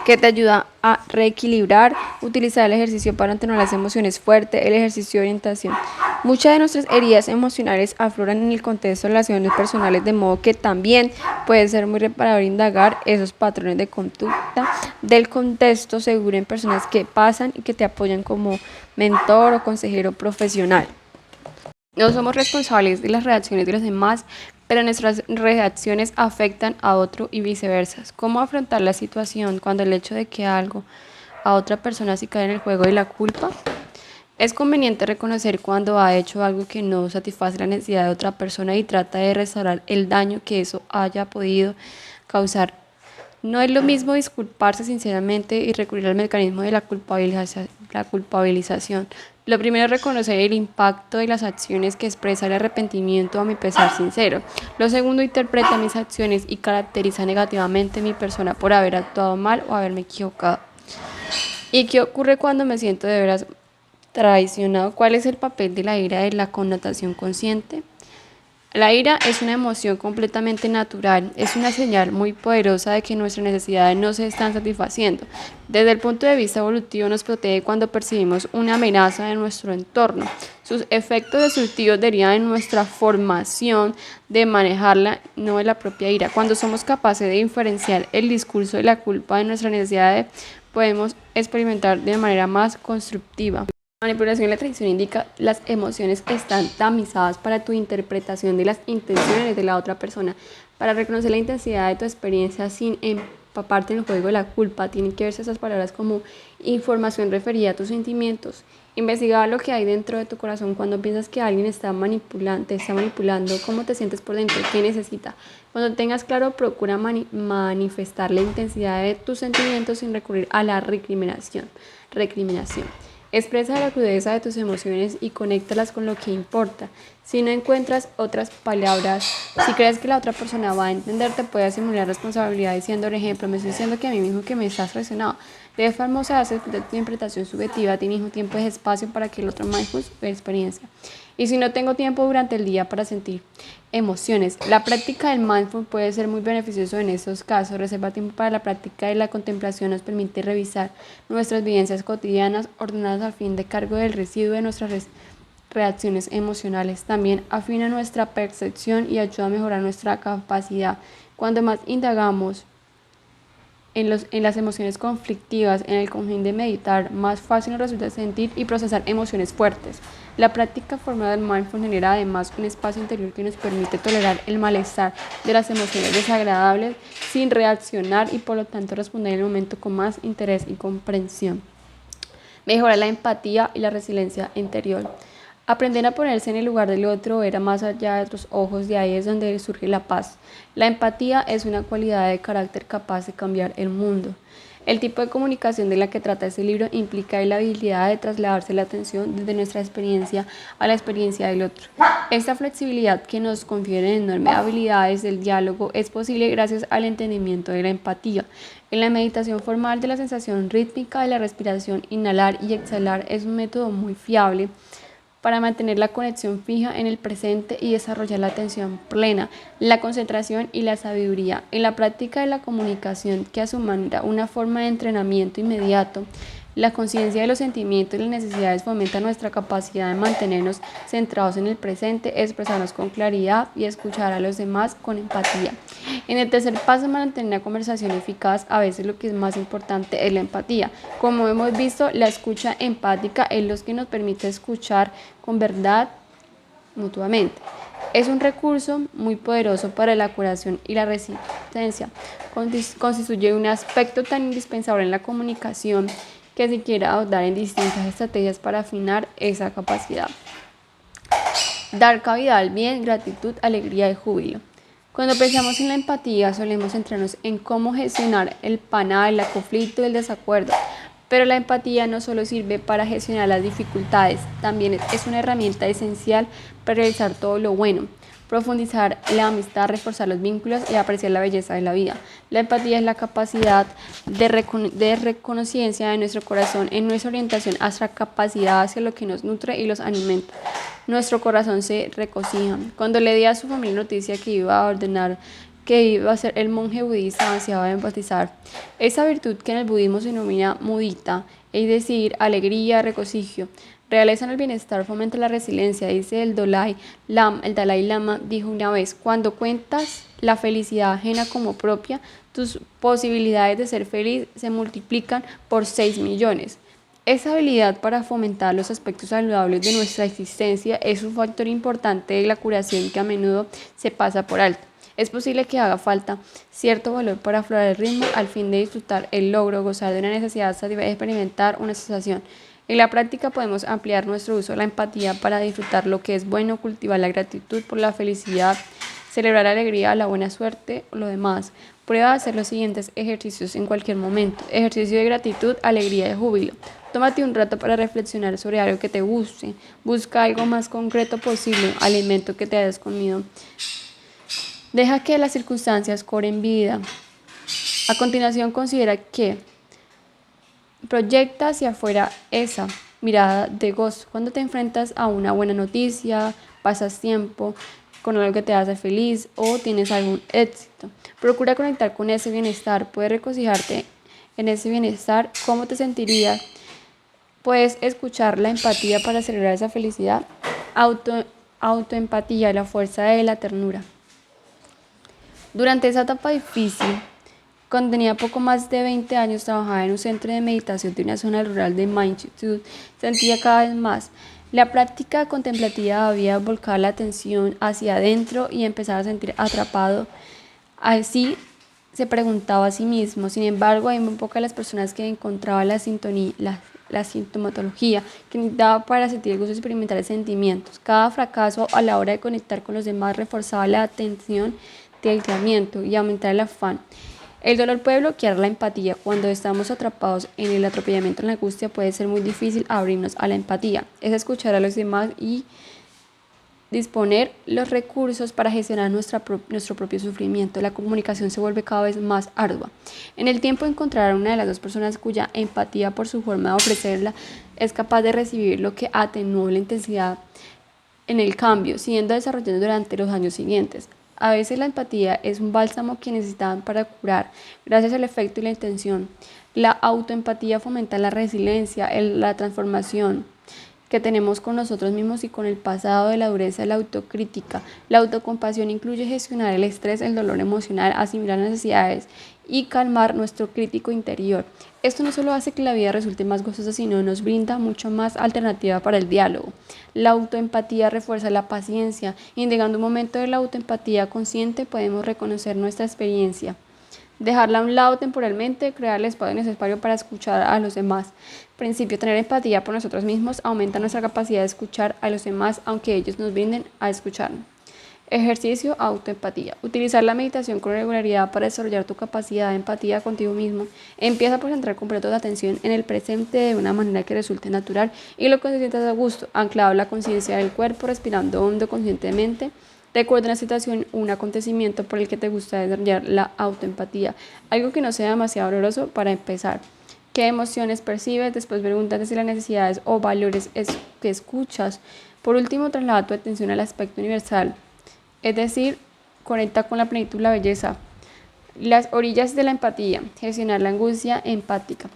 que te ayuda a reequilibrar, utilizar el ejercicio para mantener las emociones fuertes, el ejercicio de orientación. Muchas de nuestras heridas emocionales afloran en el contexto de relaciones personales, de modo que también puede ser muy reparador indagar esos patrones de conducta del contexto seguro en personas que pasan y que te apoyan como mentor o consejero profesional. No somos responsables de las reacciones de los demás, pero nuestras reacciones afectan a otro y viceversa. ¿Cómo afrontar la situación cuando el hecho de que algo a otra persona se cae en el juego de la culpa? Es conveniente reconocer cuando ha hecho algo que no satisface la necesidad de otra persona y trata de restaurar el daño que eso haya podido causar. No es lo mismo disculparse sinceramente y recurrir al mecanismo de la culpabilización. Lo primero es reconocer el impacto de las acciones que expresa el arrepentimiento a mi pesar sincero. Lo segundo, interpreta mis acciones y caracteriza negativamente mi persona por haber actuado mal o haberme equivocado. ¿Y qué ocurre cuando me siento de veras traicionado? ¿Cuál es el papel de la ira en la connotación consciente? La ira es una emoción completamente natural, es una señal muy poderosa de que nuestras necesidades no se están satisfaciendo. Desde el punto de vista evolutivo nos protege cuando percibimos una amenaza de nuestro entorno. Sus efectos destructivos derivan en nuestra formación de manejarla, no de la propia ira. Cuando somos capaces de diferenciar el discurso de la culpa de nuestras necesidades, podemos experimentar de manera más constructiva. La manipulación y la traición indica las emociones están tamizadas para tu interpretación de las intenciones de la otra persona. Para reconocer la intensidad de tu experiencia sin empaparte en el juego de la culpa, tienen que verse esas palabras como información referida a tus sentimientos. Investiga lo que hay dentro de tu corazón cuando piensas que alguien te está manipulando, cómo te sientes por dentro, qué necesita. Cuando tengas claro, procura manifestar la intensidad de tus sentimientos sin recurrir a la recriminación. Expresa la crudeza de tus emociones y conéctalas con lo que importa. Si no encuentras otras palabras, si crees que la otra persona va a entenderte, puedes simular responsabilidad diciendo, por ejemplo, me estoy diciendo que a mí mismo que me estás traicionado. De forma se hace tu interpretación subjetiva a ti mismo tiempo y espacio para que el otro mindful su experiencia. Y si no tengo tiempo durante el día para sentir emociones, la práctica del mindful puede ser muy beneficioso en estos casos. Reserva tiempo para la práctica de la contemplación nos permite revisar nuestras vivencias cotidianas ordenadas al fin de cargo del residuo de nuestras reacciones emocionales. También afina nuestra percepción y ayuda a mejorar nuestra capacidad. Cuando más indagamos en las emociones conflictivas, en el confín de meditar, más fácil nos resulta sentir y procesar emociones fuertes. La práctica formal del mindfulness genera además un espacio interior que nos permite tolerar el malestar de las emociones desagradables sin reaccionar y por lo tanto responder en el momento con más interés y comprensión. Mejora la empatía y la resiliencia interior. Aprender a ponerse en el lugar del otro, ver más allá de otros ojos, de ahí es donde surge la paz. La empatía es una cualidad de carácter capaz de cambiar el mundo. El tipo de comunicación de la que trata este libro implica la habilidad de trasladarse la atención desde nuestra experiencia a la experiencia del otro. Esta flexibilidad que nos confiere enormes habilidades del diálogo es posible gracias al entendimiento de la empatía. En la meditación formal de la sensación rítmica de la respiración, inhalar y exhalar es un método muy fiable para mantener la conexión fija en el presente y desarrollar la atención plena, la concentración y la sabiduría. En la práctica de la comunicación, que a su manera una forma de entrenamiento inmediato, la conciencia de los sentimientos y las necesidades fomenta nuestra capacidad de mantenernos centrados en el presente, expresarnos con claridad y escuchar a los demás con empatía. En el tercer paso, mantener una conversación eficaz, a veces lo que es más importante es la empatía. Como hemos visto, la escucha empática es lo que nos permite escuchar con verdad mutuamente. Es un recurso muy poderoso para la curación y la resistencia. Constituye un aspecto tan indispensable en la comunicación que se quiere adoptar en distintas estrategias para afinar esa capacidad. Dar cabida al bien, gratitud, alegría y júbilo. Cuando pensamos en la empatía, solemos centrarnos en cómo gestionar el panal, el conflicto y el desacuerdo. Pero la empatía no solo sirve para gestionar las dificultades, también es una herramienta esencial para realizar todo lo bueno, profundizar la amistad, reforzar los vínculos y apreciar la belleza de la vida. La empatía es la capacidad de reconocimiento de nuestro corazón en nuestra orientación hacia la capacidad hacia lo que nos nutre y los alimenta. Nuestro corazón se regocija. Cuando le di a su familia noticia que iba a ordenar que iba a ser el monje budista ansiaba de empatizar. Esa virtud que en el budismo se denomina mudita, es decir, alegría, regocijo, realizan el bienestar, fomenta la resiliencia, dice el Dalai Lama dijo una vez, cuando cuentas la felicidad ajena como propia, tus posibilidades de ser feliz se multiplican por 6 millones. Esa habilidad para fomentar los aspectos saludables de nuestra existencia es un factor importante de la curación que a menudo se pasa por alto. Es posible que haga falta cierto valor para aflorar el ritmo al fin de disfrutar el logro, gozar de una necesidad satisfactoria y experimentar una sensación. En la práctica podemos ampliar nuestro uso de la empatía para disfrutar lo que es bueno, cultivar la gratitud por la felicidad, celebrar la alegría, la buena suerte o lo demás. Prueba a hacer los siguientes ejercicios en cualquier momento. Ejercicio de gratitud, alegría y júbilo. Tómate un rato para reflexionar sobre algo que te guste. Busca algo más concreto posible, alimento que te hayas comido. Deja que las circunstancias cobren vida. A continuación, considera que proyecta hacia afuera esa mirada de gozo. Cuando te enfrentas a una buena noticia, pasas tiempo con algo que te hace feliz o tienes algún éxito. Procura conectar con ese bienestar. Puedes regocijarte en ese bienestar. ¿Cómo te sentirías? Puedes escuchar la empatía para celebrar esa felicidad. Autoempatía, la fuerza de la ternura. Durante esa etapa difícil, cuando tenía poco más de 20 años, trabajaba en un centro de meditación de una zona rural de Manchester. Sentía cada vez más. La práctica contemplativa había volcado la atención hacia adentro y empezaba a sentir atrapado. Así se preguntaba a sí mismo. Sin embargo, hay muy pocas las personas que encontraban la sintomatología que necesitaba para sentir el gusto de experimentar sentimientos. Cada fracaso a la hora de conectar con los demás reforzaba la tensión de aislamiento y aumentar el afán. El dolor puede bloquear la empatía. Cuando estamos atrapados en el atropellamiento, en la angustia, puede ser muy difícil abrirnos a la empatía. Es escuchar a los demás y disponer los recursos para gestionar nuestro propio sufrimiento. La comunicación se vuelve cada vez más ardua. En el tiempo, encontrar a una de las dos personas cuya empatía, por su forma de ofrecerla, es capaz de recibir lo que atenúa la intensidad en el cambio, siguiendo desarrollando durante los años siguientes. A veces la empatía es un bálsamo que necesitaban para curar, gracias al efecto y la intención. La autoempatía fomenta la resiliencia, la transformación que tenemos con nosotros mismos y con el pasado, de la dureza de la autocrítica. La autocompasión incluye gestionar el estrés, el dolor emocional, asimilar necesidades y calmar nuestro crítico interior. Esto no solo hace que la vida resulte más gozosa, sino nos brinda mucho más alternativa para el diálogo. La autoempatía refuerza la paciencia. Indicando un momento de la autoempatía consciente, podemos reconocer nuestra experiencia, dejarla a un lado temporalmente, crear el espacio necesario para escuchar a los demás. Principio: tener empatía por nosotros mismos aumenta nuestra capacidad de escuchar a los demás, aunque ellos nos brinden a escucharnos. Ejercicio: autoempatía. Utilizar la meditación con regularidad para desarrollar tu capacidad de empatía contigo mismo. Empieza por centrar completo la atención en el presente de una manera que resulte natural y lo que te sientas a gusto, anclado en la conciencia del cuerpo, respirando hondo conscientemente. Recuerda una situación, un acontecimiento por el que te gusta desarrollar la autoempatía, algo que no sea demasiado doloroso para empezar. ¿Qué emociones percibes? Después pregúntate si las necesidades o valores que escuchas. Por último, traslada tu atención al aspecto universal, es decir, conecta con la plenitud y la belleza. Las orillas de la empatía: gestionar la angustia empática.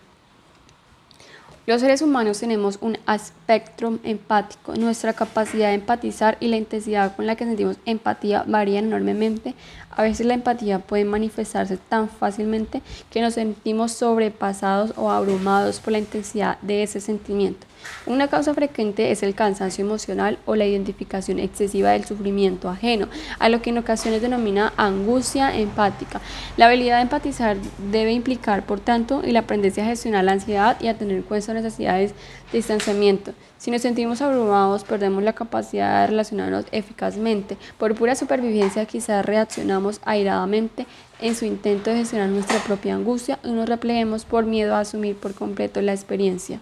Los seres humanos tenemos un espectro empático. Nuestra capacidad de empatizar y la intensidad con la que sentimos empatía varían enormemente. A veces la empatía puede manifestarse tan fácilmente que nos sentimos sobrepasados o abrumados por la intensidad de ese sentimiento. Una causa frecuente es el cansancio emocional o la identificación excesiva del sufrimiento ajeno, a lo que en ocasiones denomina angustia empática. La habilidad de empatizar debe implicar, por tanto, el aprenderse a gestionar la ansiedad y a tener en cuenta necesidades de distanciamiento. Si nos sentimos abrumados, perdemos la capacidad de relacionarnos eficazmente. Por pura supervivencia, quizás reaccionamos airadamente en su intento de gestionar nuestra propia angustia y nos replegemos por miedo a asumir por completo la experiencia.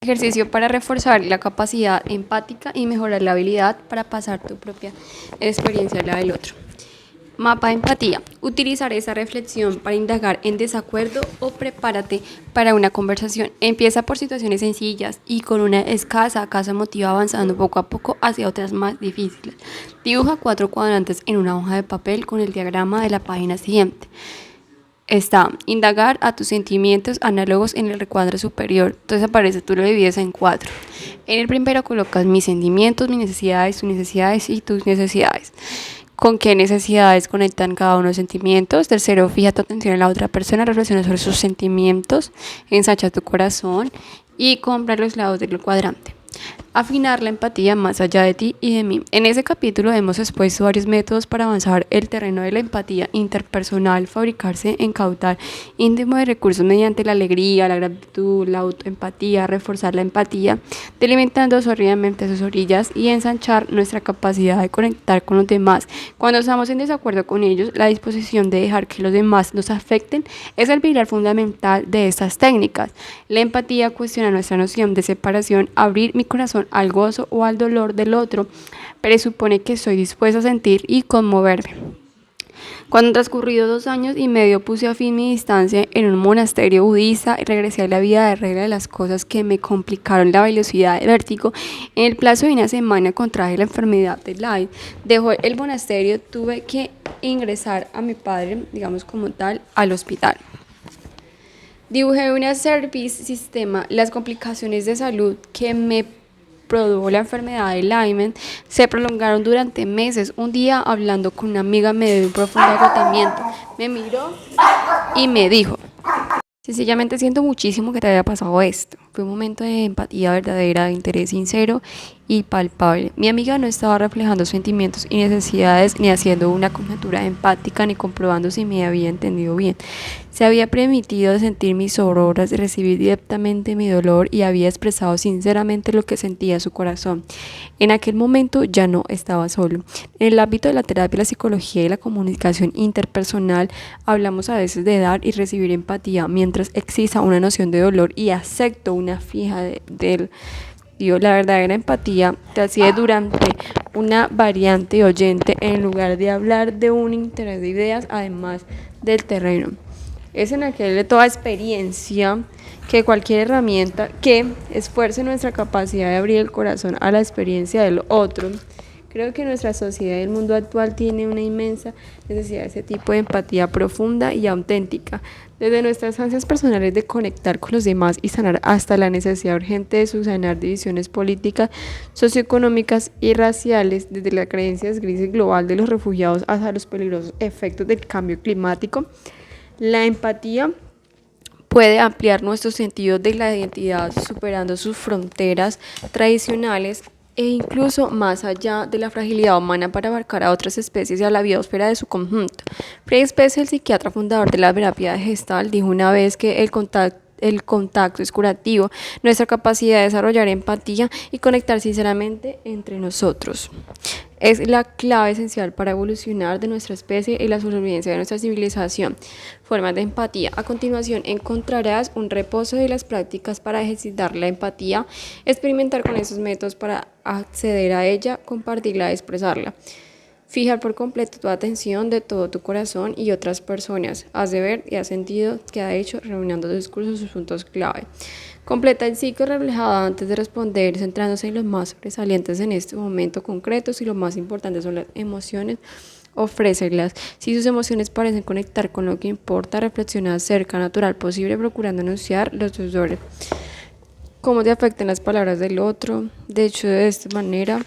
Ejercicio para reforzar la capacidad empática y mejorar la habilidad para pasar tu propia experiencia a la del otro. Mapa de empatía. Utilizar esa reflexión para indagar en desacuerdo o prepárate para una conversación. Empieza por situaciones sencillas y con una escasa casa emotiva avanzando poco a poco hacia otras más difíciles. Dibuja 4 cuadrantes en una hoja de papel con el diagrama de la página siguiente. Está indagar a tus sentimientos análogos en el recuadro superior. Entonces aparece, tú lo divides en 4. En el primero colocas mis sentimientos, mis necesidades, tus necesidades y tus necesidades. ¿Con qué necesidades conectan cada uno de los sentimientos? Tercero, fija tu atención en la otra persona, reflexiona sobre sus sentimientos, ensancha tu corazón y compra los lados del cuadrante. Afinar la empatía más allá de ti y de mí. En ese capítulo hemos expuesto varios métodos para avanzar el terreno de la empatía interpersonal, fabricarse en caudal íntimo de recursos mediante la alegría, la gratitud, la autoempatía, reforzar la empatía, delimitando sordidamente sus orillas y ensanchar nuestra capacidad de conectar con los demás. Cuando estamos en desacuerdo con ellos, la disposición de dejar que los demás nos afecten es el pilar fundamental de estas técnicas. La empatía cuestiona nuestra noción de separación, abrir mi corazón al gozo o al dolor del otro, presupone que estoy dispuesto a sentir y conmoverme. Cuando transcurrido 2 años y medio puse a fin mi distancia en un monasterio budista y regresé a la vida de regla de las cosas que me complicaron la velocidad de vértigo, en el plazo de una semana contraje la enfermedad de Lyme. Dejó el monasterio, tuve que ingresar a mi padre, digamos como tal, al hospital. Dibujé una service sistema, las complicaciones de salud que me produjo la enfermedad de Lyme se prolongaron durante meses. Un día, hablando con una amiga, me dio un profundo agotamiento. Me miró y me dijo: sencillamente siento muchísimo que te haya pasado esto. Fue un momento de empatía verdadera, de interés sincero y palpable. Mi amiga no estaba reflejando sentimientos y necesidades, ni haciendo una conjetura empática, ni comprobando si me había entendido bien. Se había permitido sentir mis horrores, recibir directamente mi dolor y había expresado sinceramente lo que sentía su corazón. En aquel momento ya no estaba solo. En el ámbito de la terapia, la psicología y la comunicación interpersonal, hablamos a veces de dar y recibir empatía, mientras exista una noción de dolor y acepto una fija del Dios. La verdadera empatía te hace durante una variante oyente en lugar de hablar de un interés de ideas, además del terreno. Es en aquel de toda experiencia que cualquier herramienta que esfuerce nuestra capacidad de abrir el corazón a la experiencia del otro. Creo que nuestra sociedad y el mundo actual tiene una inmensa necesidad de ese tipo de empatía profunda y auténtica, desde nuestras ansias personales de conectar con los demás y sanar hasta la necesidad urgente de subsanar divisiones políticas, socioeconómicas y raciales, desde las creencias grises global de los refugiados hasta los peligrosos efectos del cambio climático. La empatía puede ampliar nuestros sentidos de la identidad, superando sus fronteras tradicionales e incluso más allá de la fragilidad humana para abarcar a otras especies y a la biosfera de su conjunto. Fred Spence, el psiquiatra fundador de la terapia gestal, dijo una vez que el contacto es curativo, nuestra capacidad de desarrollar empatía y conectar sinceramente entre nosotros es la clave esencial para evolucionar de nuestra especie y la supervivencia de nuestra civilización. Formas de empatía. A continuación encontrarás un repaso de las prácticas para ejercitar la empatía, experimentar con esos métodos para acceder a ella, compartirla y expresarla. Fijar por completo tu atención de todo tu corazón y otras personas. Has de ver y has sentido que ha hecho, reuniendo tus discursos sus puntos clave. Completa el ciclo reflejado antes de responder, centrándose en los más sobresalientes en este momento concreto. Si lo más importante son las emociones, ofrécelas. Si sus emociones parecen conectar con lo que importa, reflexiona acerca natural posible, procurando anunciar los dolores. ¿Cómo te afectan las palabras del otro? De hecho, de esta manera,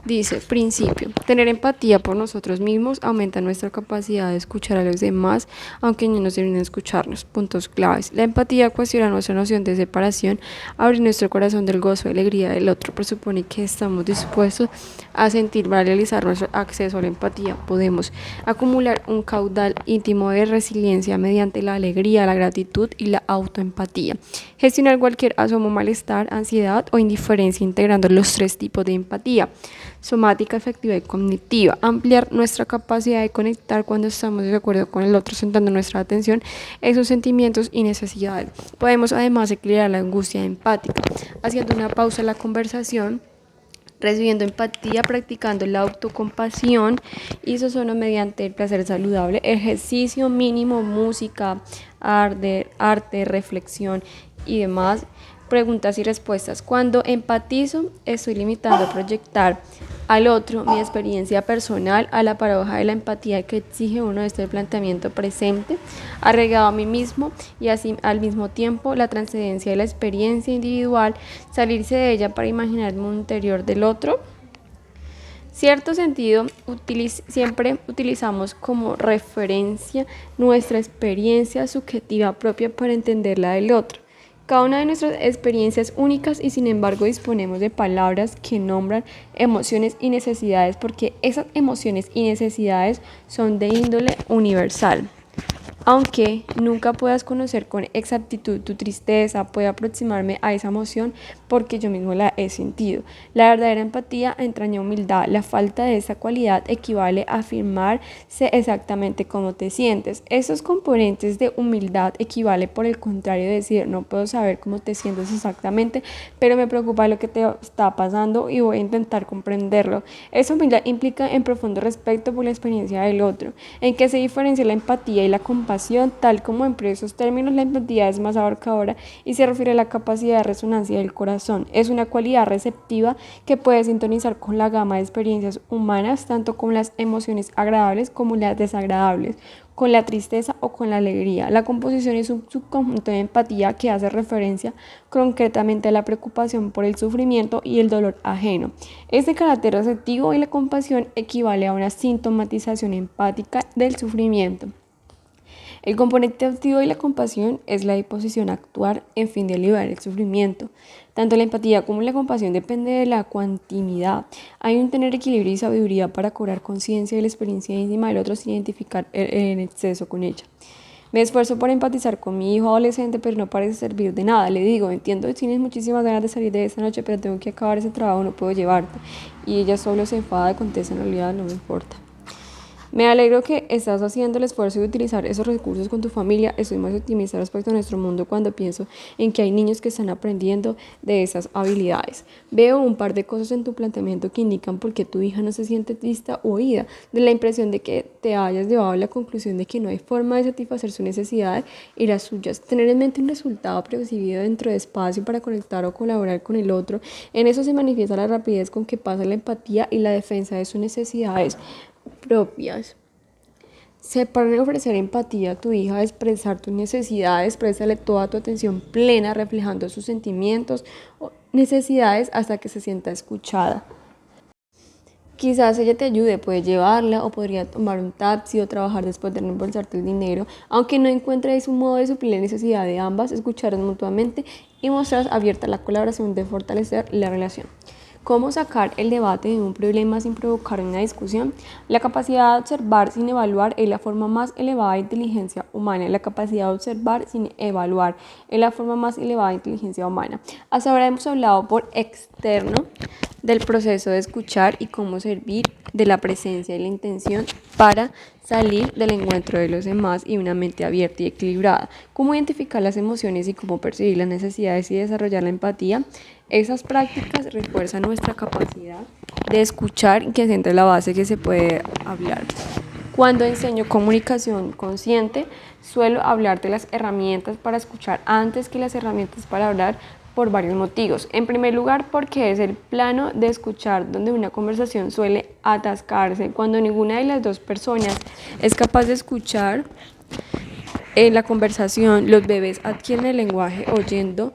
dice, principio, tener empatía por nosotros mismos aumenta nuestra capacidad de escuchar a los demás, aunque no nos deben escucharnos. Puntos claves. La empatía cuestiona nuestra noción de separación, abrir nuestro corazón del gozo y alegría del otro, presupone que estamos dispuestos a sentir, para realizar nuestro acceso a la empatía. Podemos acumular un caudal íntimo de resiliencia mediante la alegría, la gratitud y la autoempatía. Gestionar cualquier asomo, malestar, ansiedad o indiferencia integrando los 3 tipos de empatía: somática, afectiva y cognitiva, ampliar nuestra capacidad de conectar cuando estamos de acuerdo con el otro, centrando nuestra atención en sus sentimientos y necesidades. Podemos además equilibrar la angustia empática, haciendo una pausa en la conversación, recibiendo empatía, practicando la autocompasión y eso solo mediante el placer saludable, ejercicio mínimo, música, arte, reflexión y demás. Preguntas y respuestas. Cuando empatizo, estoy limitando a proyectar al otro mi experiencia personal a la paradoja de la empatía que exige uno este planteamiento presente, arraigado a mí mismo y así al mismo tiempo la trascendencia de la experiencia individual, salirse de ella para imaginar el mundo interior del otro. Cierto sentido, siempre utilizamos como referencia nuestra experiencia subjetiva propia para entender la del otro. Cada una de nuestras experiencias únicas y sin embargo disponemos de palabras que nombran emociones y necesidades porque esas emociones y necesidades son de índole universal. Aunque nunca puedas conocer con exactitud tu tristeza, puedo aproximarme a esa emoción porque yo mismo la he sentido. La verdadera empatía entraña humildad. La falta de esa cualidad equivale a afirmarse exactamente cómo te sientes. Esos componentes de humildad equivale por el contrario a decir no puedo saber cómo te sientes exactamente, pero me preocupa lo que te está pasando y voy a intentar comprenderlo. Esa humildad implica en profundo respeto por la experiencia del otro. ¿En qué se diferencia la empatía y la compasión? Tal como en esos términos la empatía es más abarcadora y se refiere a la capacidad de resonancia del corazón. Es una cualidad receptiva que puede sintonizar con la gama de experiencias humanas, tanto con las emociones agradables como las desagradables, con la tristeza o con la alegría. La composición es un subconjunto de empatía que hace referencia concretamente a la preocupación por el sufrimiento y el dolor ajeno. Este carácter receptivo y la compasión equivale a una sintomatización empática del sufrimiento. El componente activo de la compasión es la disposición a actuar en fin de aliviar el sufrimiento. Tanto la empatía como la compasión depende de la continuidad. Hay un tener equilibrio y sabiduría para cobrar conciencia de la experiencia íntima del otro sin identificar en exceso con ella. Me esfuerzo por empatizar con mi hijo adolescente, pero no parece servir de nada. Le digo, entiendo que tienes muchísimas ganas de salir de esta noche, pero tengo que acabar ese trabajo, no puedo llevarte. Y ella solo se enfada y contesta, en realidad no me importa. Me alegro que estás haciendo el esfuerzo de utilizar esos recursos con tu familia. Estoy más optimista respecto a nuestro mundo cuando pienso en que hay niños que están aprendiendo de esas habilidades. Veo un par de cosas en tu planteamiento que indican por qué tu hija no se siente vista o oída, de la impresión de que te hayas llevado a la conclusión de que no hay forma de satisfacer sus necesidades y las suyas. Tener en mente un resultado percibido dentro de espacio para conectar o colaborar con el otro. En eso se manifiesta la rapidez con que pasa la empatía y la defensa de sus necesidades propias. Separar en ofrecer empatía a tu hija, expresar tus necesidades, préstale toda tu atención plena, reflejando sus sentimientos o necesidades hasta que se sienta escuchada. Quizás ella te ayude, puedes llevarla o podría tomar un taxi o trabajar después de reembolsarte el dinero. Aunque no encuentres un modo de suplir la necesidad de ambas, escucharos mutuamente y mostrar abierta la colaboración de fortalecer la relación. ¿Cómo sacar el debate de un problema sin provocar una discusión? La capacidad de observar sin evaluar es la forma más elevada de inteligencia humana. La capacidad de observar sin evaluar es la forma más elevada de inteligencia humana. Hasta ahora hemos hablado por externo del proceso de escuchar y cómo servir de la presencia y la intención para salir del encuentro de los demás y una mente abierta y equilibrada. Cómo identificar las emociones y cómo percibir las necesidades y desarrollar la empatía. Esas prácticas refuerzan nuestra capacidad de escuchar y que siente la base que se puede hablar. Cuando enseño comunicación consciente, suelo hablar de las herramientas para escuchar antes que las herramientas para hablar por varios motivos. En primer lugar, porque es el plano de escuchar donde una conversación suele atascarse. Cuando ninguna de las dos personas es capaz de escuchar en la conversación, los bebés adquieren el lenguaje oyendo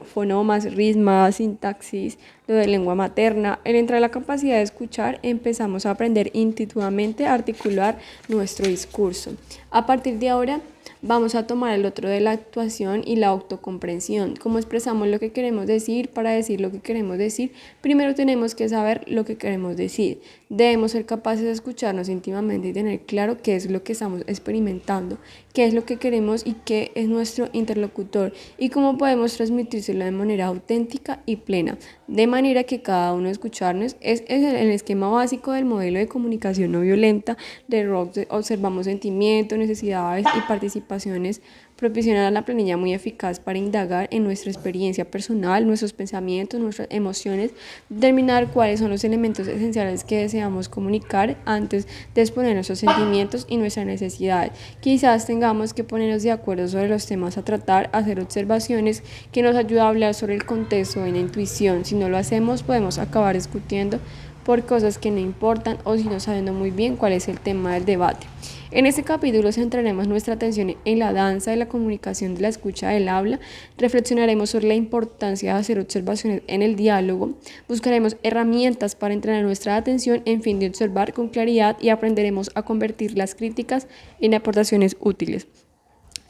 fonemas, ritmos, sintaxis, lo de lengua materna. Al entrar la capacidad de escuchar, empezamos a aprender intuitivamente a articular nuestro discurso. A partir de ahora, vamos a tomar el otro de la actuación y la autocomprensión. ¿Cómo expresamos lo que queremos decir? Para decir lo que queremos decir, primero tenemos que saber lo que queremos decir. Debemos ser capaces de escucharnos íntimamente y tener claro qué es lo que estamos experimentando, qué es lo que queremos y qué es nuestro interlocutor y cómo podemos transmitírselo de manera auténtica y plena, de manera que cada uno escucharnos es el esquema básico del modelo de comunicación no violenta de Rock. Observamos sentimientos, necesidades y participaciones, proporcionar a la planilla muy eficaz para indagar en nuestra experiencia personal, nuestros pensamientos, nuestras emociones, determinar cuáles son los elementos esenciales que deseamos comunicar antes de exponer nuestros sentimientos y nuestras necesidades. Quizás tengamos que ponernos de acuerdo sobre los temas a tratar, hacer observaciones que nos ayuden a hablar sobre el contexto y la intuición. Si no lo hacemos, podemos acabar discutiendo por cosas que no importan o si no sabiendo muy bien cuál es el tema del debate. En este capítulo centraremos nuestra atención en la danza de la comunicación, de la escucha del habla, reflexionaremos sobre la importancia de hacer observaciones en el diálogo, buscaremos herramientas para entrenar nuestra atención en fin de observar con claridad y aprenderemos a convertir las críticas en aportaciones útiles.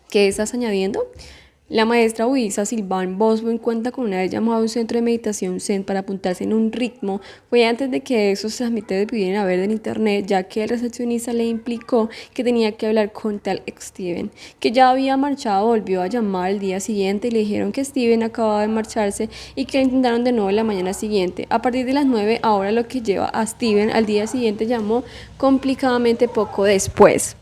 ¿Qué estás añadiendo? La maestra budista Sylvain Boswell cuenta con una vez llamado a un centro de meditación Zen para apuntarse en un ritmo. Fue antes de que esos transmitentes pudieran ver en internet, ya que el recepcionista le implicó que tenía que hablar con tal Steven, que ya había marchado. Volvió a llamar al día siguiente y le dijeron que Steven acababa de marcharse y que intentaron de nuevo la mañana siguiente. A partir de las 9, ahora lo que lleva a Steven al día siguiente llamó complicadamente poco después.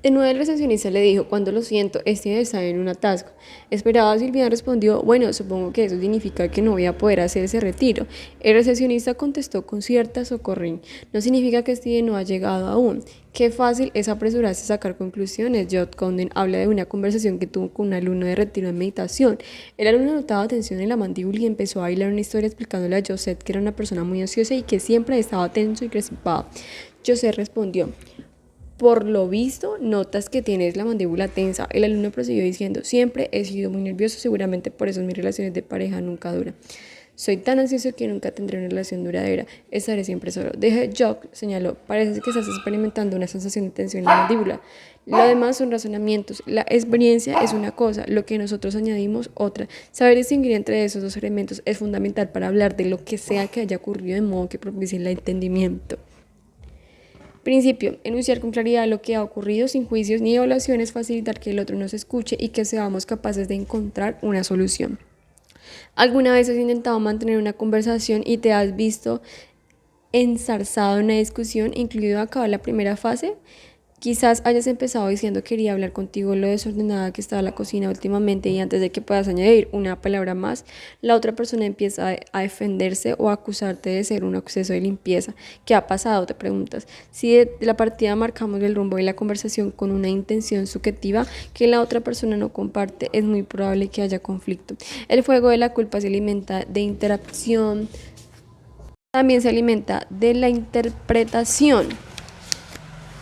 De nuevo el recepcionista le dijo: cuando lo siento, Steven está en un atasco. Esperaba. Silvia respondió: bueno, supongo que eso significa que no voy a poder hacer ese retiro. El recepcionista contestó con cierta socorrín: no significa que Steven no ha llegado aún. Qué fácil es apresurarse a sacar conclusiones. Jod Condon habla de una conversación que tuvo con un alumno de retiro en meditación. El alumno notaba tensión en la mandíbula y empezó a bailar una historia explicándole a Joseph que era una persona muy ansiosa y que siempre estaba tenso y crispado. Joseph respondió: por lo visto, notas que tienes la mandíbula tensa. El alumno prosiguió diciendo: siempre he sido muy nervioso, seguramente por eso mis relaciones de pareja nunca duran. Soy tan ansioso que nunca tendré una relación duradera. Estaré siempre solo. Jock señaló: parece que estás experimentando una sensación de tensión en la mandíbula. Lo demás son razonamientos. La experiencia es una cosa, lo que nosotros añadimos otra. Saber distinguir entre esos dos elementos es fundamental para hablar de lo que sea que haya ocurrido de modo que propicie el entendimiento. Principio: enunciar con claridad lo que ha ocurrido sin juicios ni evaluaciones, facilitar que el otro nos escuche y que seamos capaces de encontrar una solución. ¿Alguna vez has intentado mantener una conversación y te has visto enzarzado en una discusión, incluido acabar la primera fase? Quizás hayas empezado diciendo: quería hablar contigo lo desordenada que está la cocina últimamente, y antes de que puedas añadir una palabra más, la otra persona empieza a defenderse o a acusarte de ser un exceso de limpieza. ¿Qué ha pasado?, te preguntas. Si de la partida marcamos el rumbo de la conversación con una intención subjetiva que la otra persona no comparte, es muy probable que haya conflicto. El fuego de la culpa se alimenta de interacción, también se alimenta de la interpretación.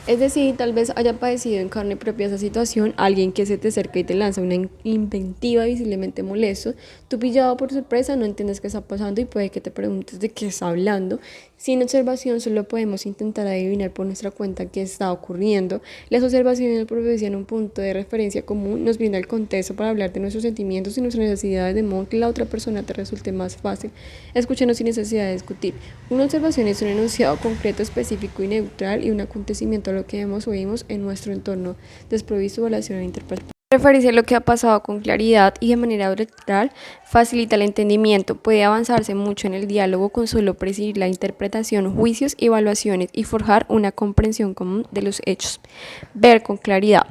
Es decir, tal vez haya padecido en carne propia esa situación, alguien que se te acerca y te lanza una inventiva visiblemente molesto. Tú, pillado por sorpresa, no entiendes qué está pasando y puede que te preguntes de qué está hablando. Sin observación solo podemos intentar adivinar por nuestra cuenta qué está ocurriendo. Las observaciones proporcionan un punto de referencia común, nos brinda el contexto para hablar de nuestros sentimientos y nuestras necesidades, de modo que la otra persona te resulte más fácil escucharnos sin necesidad de discutir. Una observación es un enunciado concreto, específico y neutral, y un acontecimiento a lo que vemos o oímos en nuestro entorno, desprovisto de evaluación e interpretación. Referirse a lo que ha pasado con claridad y de manera neutral facilita el entendimiento. Puede avanzarse mucho en el diálogo con solo presidir la interpretación, juicios y evaluaciones y forjar una comprensión común de los hechos. Ver con claridad.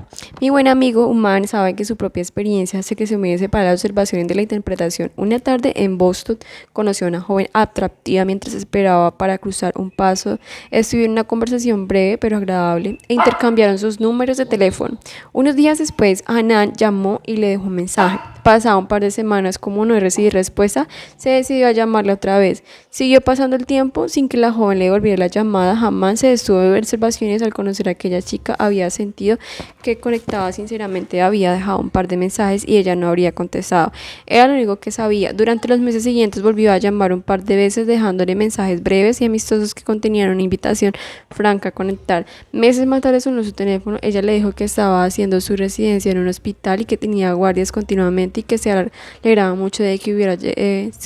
Mi buen amigo Uman sabe que su propia experiencia hace que se humille para la observación de la interpretación. Una tarde en Boston conoció a una joven atractiva mientras esperaba para cruzar un paso. Estuvieron en una conversación breve pero agradable e intercambiaron sus números de teléfono. Unos días después, Hanan llamó y le dejó un mensaje. Pasado un par de semanas, como no recibí respuesta, se decidió a llamarla otra vez. Siguió pasando el tiempo sin que la joven le devolviera la llamada. Jamás se detuvo de observaciones. Al conocer a aquella chica, había sentido que conectaba sinceramente. Había dejado un par de mensajes y ella no habría contestado. Era lo único que sabía. Durante los meses siguientes volvió a llamar un par de veces, dejándole mensajes breves y amistosos que contenían una invitación franca a conectar. Meses más tarde sonó su teléfono. Ella le dijo que estaba haciendo su residencia en un hospital y que tenía guardias continuamente, y que se alegraba mucho de que hubiera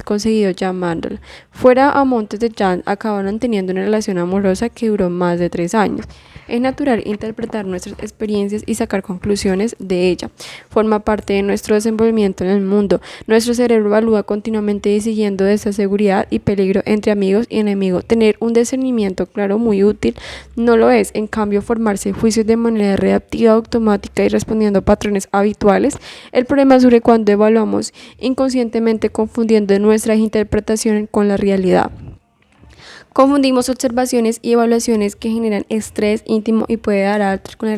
conseguido llamarla. Fuera a Montes de Jan, acabaron teniendo una relación amorosa que duró más de 3 años. Es natural interpretar nuestras experiencias y sacar conclusiones de ella. Forma parte de nuestro desenvolvimiento en el mundo. Nuestro cerebro evalúa continuamente decidiendo esa seguridad y peligro entre amigos y enemigos. Tener un discernimiento claro muy útil no lo es. En cambio, formarse juicios de manera reactiva, automática y respondiendo a patrones habituales. El problema surge cuando evaluamos inconscientemente, confundiendo nuestras interpretaciones con la realidad. Confundimos observaciones y evaluaciones que generan estrés íntimo y puede dar a otras con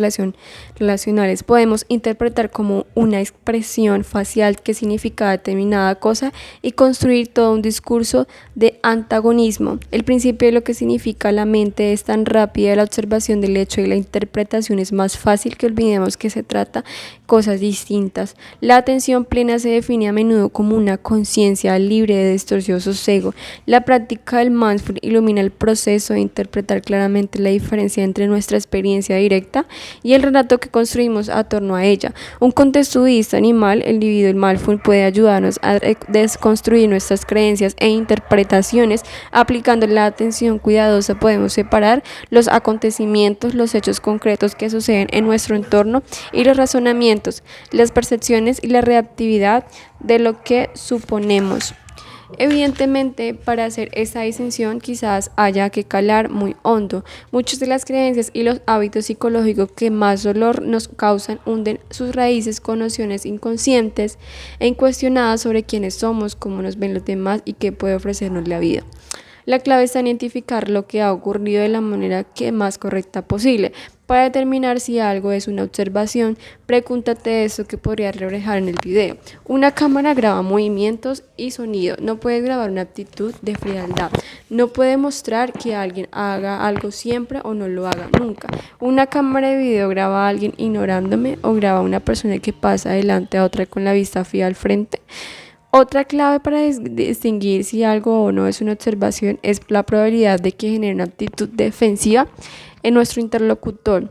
relacionales. Podemos interpretar como una expresión facial que significa determinada cosa y construir todo un discurso de antagonismo. El principio de lo que significa la mente es tan rápida, la observación del hecho y la interpretación es más fácil que olvidemos que se trata cosas distintas. La atención plena se define a menudo como una conciencia libre de distorsión o sesgo. La práctica del mindfulness ilumina el proceso de interpretar claramente la diferencia entre nuestra experiencia directa y el relato que construimos a torno a ella. Un contexto budista animal, el individuo mindful puede ayudarnos a desconstruir nuestras creencias e interpretaciones. Aplicando la atención cuidadosa podemos separar los acontecimientos, los hechos concretos que suceden en nuestro entorno y los razonamientos, las percepciones y la reactividad de lo que suponemos. Evidentemente, para hacer esta distinción quizás haya que calar muy hondo. Muchas de las creencias y los hábitos psicológicos que más dolor nos causan hunden sus raíces con nociones inconscientes e incuestionadas sobre quiénes somos, cómo nos ven los demás y qué puede ofrecernos la vida. La clave está en identificar lo que ha ocurrido de la manera que más correcta posible. Para determinar si algo es una observación, pregúntate eso que podría reflejar en el video. Una cámara graba movimientos y sonido. No puede grabar una actitud de frialdad. No puede mostrar que alguien haga algo siempre o no lo haga nunca. Una cámara de video graba a alguien ignorándome o graba a una persona que pasa delante a otra con la vista fija al frente. Otra clave para distinguir si algo o no es una observación es la probabilidad de que genere una actitud defensiva en nuestro interlocutor.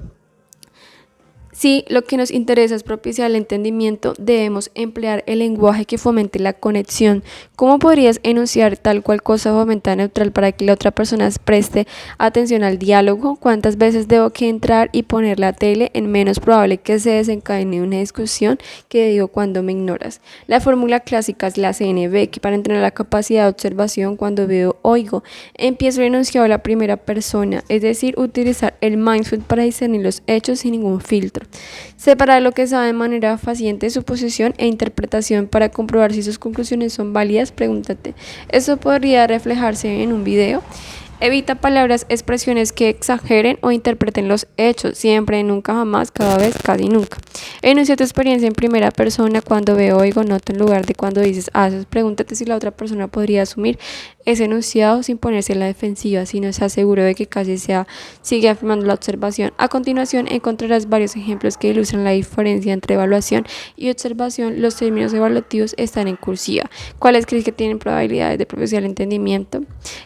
Si lo que nos interesa es propiciar el entendimiento, debemos emplear el lenguaje que fomente la conexión. ¿Cómo podrías enunciar tal cual cosa fomenta neutral para que la otra persona preste atención al diálogo? ¿Cuántas veces debo que entrar y poner la tele? En menos probable que se desencadene una discusión que digo cuando me ignoras. La fórmula clásica es la CNB, que para entrenar la capacidad de observación cuando veo, oigo. Empiezo el enunciado a la primera persona, es decir, utilizar el mindfulness para discernir los hechos sin ningún filtro. Separar lo que sabe de manera faciente, suposición e interpretación para comprobar si sus conclusiones son válidas. Pregúntate, ¿eso podría reflejarse en un video? Evita palabras, expresiones que exageren o interpreten los hechos. Siempre, nunca, jamás, cada vez, casi nunca. Enuncia tu experiencia en primera persona. Cuando veo, oigo, noto en lugar de cuando dices, haces. Pregúntate si la otra persona podría asumir ese enunciado sin ponerse en la defensiva, si no se seguro de que casi sigue afirmando la observación. A continuación encontrarás varios ejemplos que ilustran la diferencia entre evaluación y observación. Los términos evaluativos están en cursiva. ¿Cuáles crees que tienen probabilidades de propiciar el entendimiento?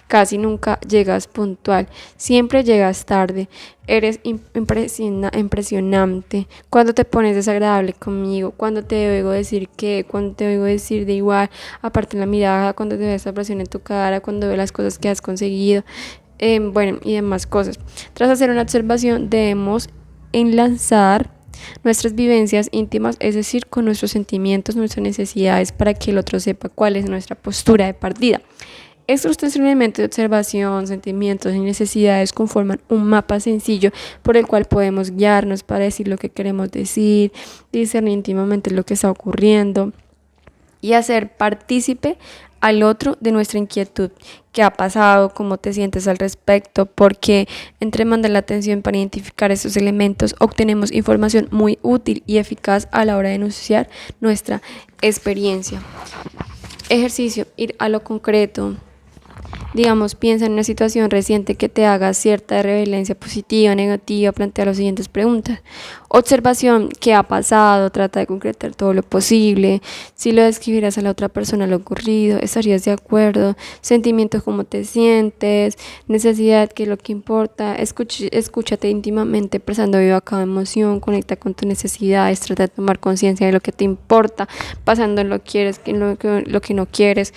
Casi nunca llegas puntual, siempre llegas tarde, eres impresionante, cuando te pones desagradable conmigo, cuando te oigo decir que, cuando te oigo decir de igual, aparte en la mirada, cuando te veo esta presión en tu cara, cuando veo las cosas que has conseguido, y demás cosas. Tras hacer una observación debemos enlazar nuestras vivencias íntimas, es decir, con nuestros sentimientos, nuestras necesidades, para que el otro sepa cuál es nuestra postura de partida. Estos tres elementos de observación, sentimientos y necesidades conforman un mapa sencillo por el cual podemos guiarnos para decir lo que queremos decir, discernir íntimamente lo que está ocurriendo y hacer partícipe al otro de nuestra inquietud. ¿Qué ha pasado? ¿Cómo te sientes al respecto? Porque entre mandar la atención para identificar estos elementos obtenemos información muy útil y eficaz a la hora de enunciar nuestra experiencia. Ejercicio, ir a lo concreto. Digamos, piensa en una situación reciente que te haga cierta relevancia positiva o negativa. Plantea las siguientes preguntas. Observación, ¿qué ha pasado? Trata de concretar todo lo posible. Si lo describieras a la otra persona lo ocurrido, ¿estarías de acuerdo? Sentimientos, ¿cómo te sientes? Necesidad, ¿qué es lo que importa? Escúchate íntimamente, expresando viva cada emoción. Conecta con tus necesidades. Trata de tomar conciencia de lo que te importa, pasando en lo que quieres, lo que no quieres.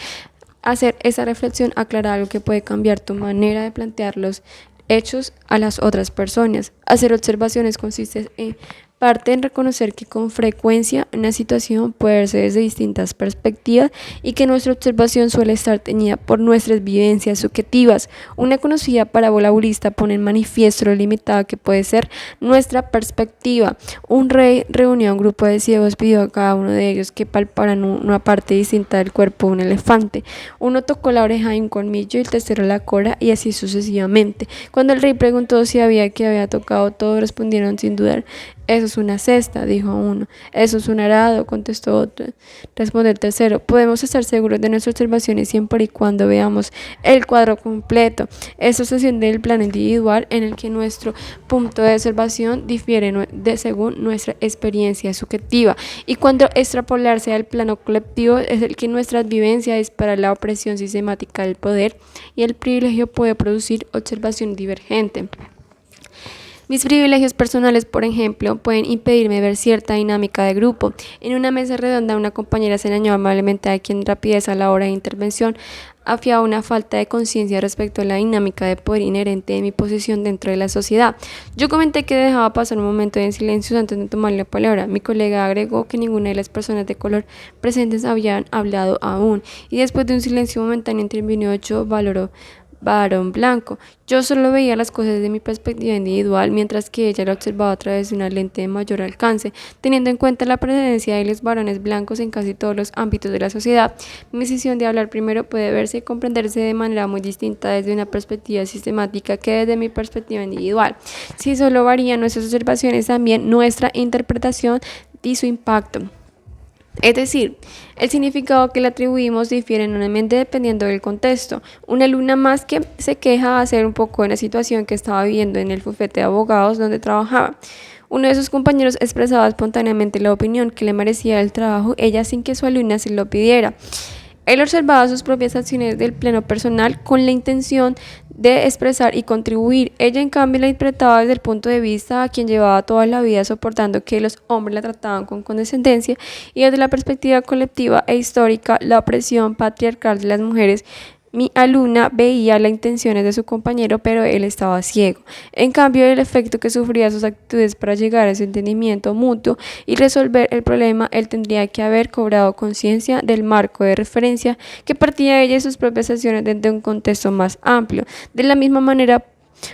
Hacer esa reflexión aclara algo que puede cambiar tu manera de plantear los hechos a las otras personas. Hacer observaciones consiste en parte en reconocer que con frecuencia una situación puede verse desde distintas perspectivas y que nuestra observación suele estar teñida por nuestras vivencias subjetivas. Una conocida parábola budista pone en manifiesto lo limitada que puede ser nuestra perspectiva. Un rey reunió a un grupo de ciegos, pidió a cada uno de ellos que palparan una parte distinta del cuerpo de un elefante. Uno tocó la oreja de un colmillo y el tercero la cola, y así sucesivamente. Cuando el rey preguntó si había tocado todo, respondieron sin dudar: eso es una cesta, dijo uno. Eso es un arado, contestó otro. Respondió el tercero: podemos estar seguros de nuestras observaciones siempre y cuando veamos el cuadro completo. Esta sesión del plano individual en el que nuestro punto de observación difiere según nuestra experiencia subjetiva, y cuando extrapolarse al plano colectivo es el que nuestras vivencias dispara la opresión sistemática del poder y el privilegio puede producir observación divergente. Mis privilegios personales, por ejemplo, pueden impedirme ver cierta dinámica de grupo. En una mesa redonda, una compañera señaló amablemente a quien rapidez a la hora de intervención afiaba una falta de conciencia respecto a la dinámica de poder inherente de mi posición dentro de la sociedad. Yo comenté que dejaba pasar un momento en silencio antes de tomar la palabra. Mi colega agregó que ninguna de las personas de color presentes habían hablado aún, y después de un silencio momentáneo intervino otro varón blanco. Yo solo veía las cosas desde mi perspectiva individual, mientras que ella la observaba a través de una lente de mayor alcance. Teniendo en cuenta la presencia de los varones blancos en casi todos los ámbitos de la sociedad, mi decisión de hablar primero puede verse y comprenderse de manera muy distinta desde una perspectiva sistemática que desde mi perspectiva individual. Si solo varían nuestras observaciones, también nuestra interpretación y su impacto. Es decir, el significado que le atribuimos difiere enormemente dependiendo del contexto. Una alumna más que se queja va a ser un poco de la situación que estaba viviendo en el bufete de abogados donde trabajaba. Uno de sus compañeros expresaba espontáneamente la opinión que le merecía el trabajo, ella sin que su alumna se lo pidiera. Él observaba sus propias acciones del plano personal con la intención de expresar y contribuir. Ella, en cambio, la interpretaba desde el punto de vista a quien llevaba toda la vida soportando que los hombres la trataban con condescendencia, y desde la perspectiva colectiva e histórica, la opresión patriarcal de las mujeres. Mi alumna veía las intenciones de su compañero, pero él estaba ciego. En cambio, el efecto que sufría sus actitudes para llegar a ese entendimiento mutuo y resolver el problema, él tendría que haber cobrado conciencia del marco de referencia que partía de ella y sus propias acciones desde un contexto más amplio. De la misma manera,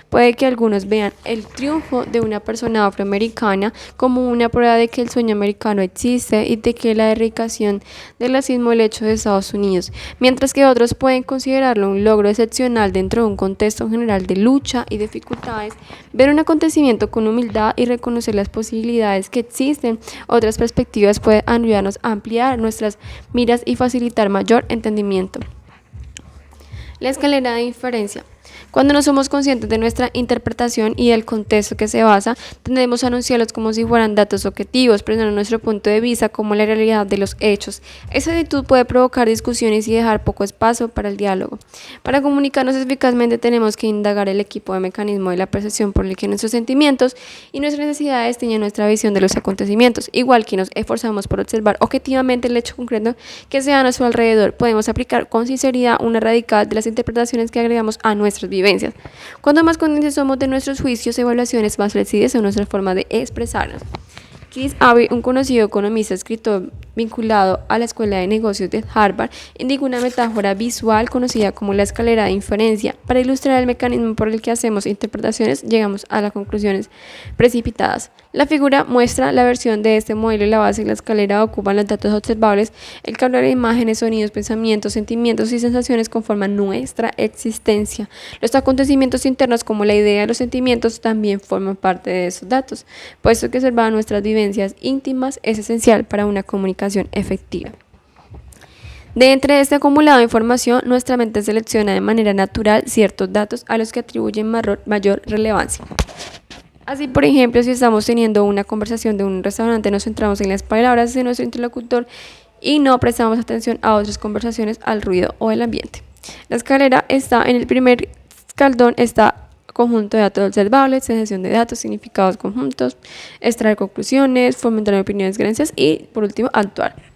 puede que algunos vean el triunfo de una persona afroamericana como una prueba de que el sueño americano existe y de que la erradicación del racismo es el hecho de Estados Unidos, mientras que otros pueden considerarlo un logro excepcional dentro de un contexto general de lucha y dificultades. Ver un acontecimiento con humildad y reconocer las posibilidades que existen, otras perspectivas, puede ayudarnos a ampliar nuestras miras y facilitar mayor entendimiento. La escalera de inferencia. Cuando no somos conscientes de nuestra interpretación y del contexto que se basa, tendemos a anunciarlos como si fueran datos objetivos, presentando nuestro punto de vista como la realidad de los hechos. Esa actitud puede provocar discusiones y dejar poco espacio para el diálogo. Para comunicarnos eficazmente tenemos que indagar el equipo de mecanismo de la percepción por el que nuestros sentimientos y nuestras necesidades tienen nuestra visión de los acontecimientos. Igual que nos esforzamos por observar objetivamente el hecho concreto que se da a nuestro alrededor, podemos aplicar con sinceridad una radical de las interpretaciones que agregamos a nuestras vivencias. Cuanto más conscientes somos de nuestros juicios y evaluaciones, más flexibles son nuestras formas de expresarnos. Chris Avery, un conocido economista, escritor vinculado a la Escuela de Negocios de Harvard, indica una metáfora visual conocida como la escalera de inferencia. Para ilustrar el mecanismo por el que hacemos interpretaciones, llegamos a las conclusiones precipitadas. La figura muestra la versión de este modelo y la base de la escalera ocupan los datos observables, el que habla de imágenes, sonidos, pensamientos, sentimientos y sensaciones conforman nuestra existencia. Los acontecimientos internos, como la idea de los sentimientos, también forman parte de esos datos, puesto que observar nuestras vivencias íntimas es esencial para una comunicación efectiva. De entre este acumulado de información, nuestra mente selecciona de manera natural ciertos datos a los que atribuyen mayor relevancia. Así, por ejemplo, si estamos teniendo una conversación de un restaurante, nos centramos en las palabras de nuestro interlocutor y no prestamos atención a otras conversaciones, al ruido o el ambiente. La escalera está en el primer escalón, está conjunto de datos observables, sensación de datos, significados conjuntos, extraer conclusiones, fomentar opiniones, creencias y, por último, actuar.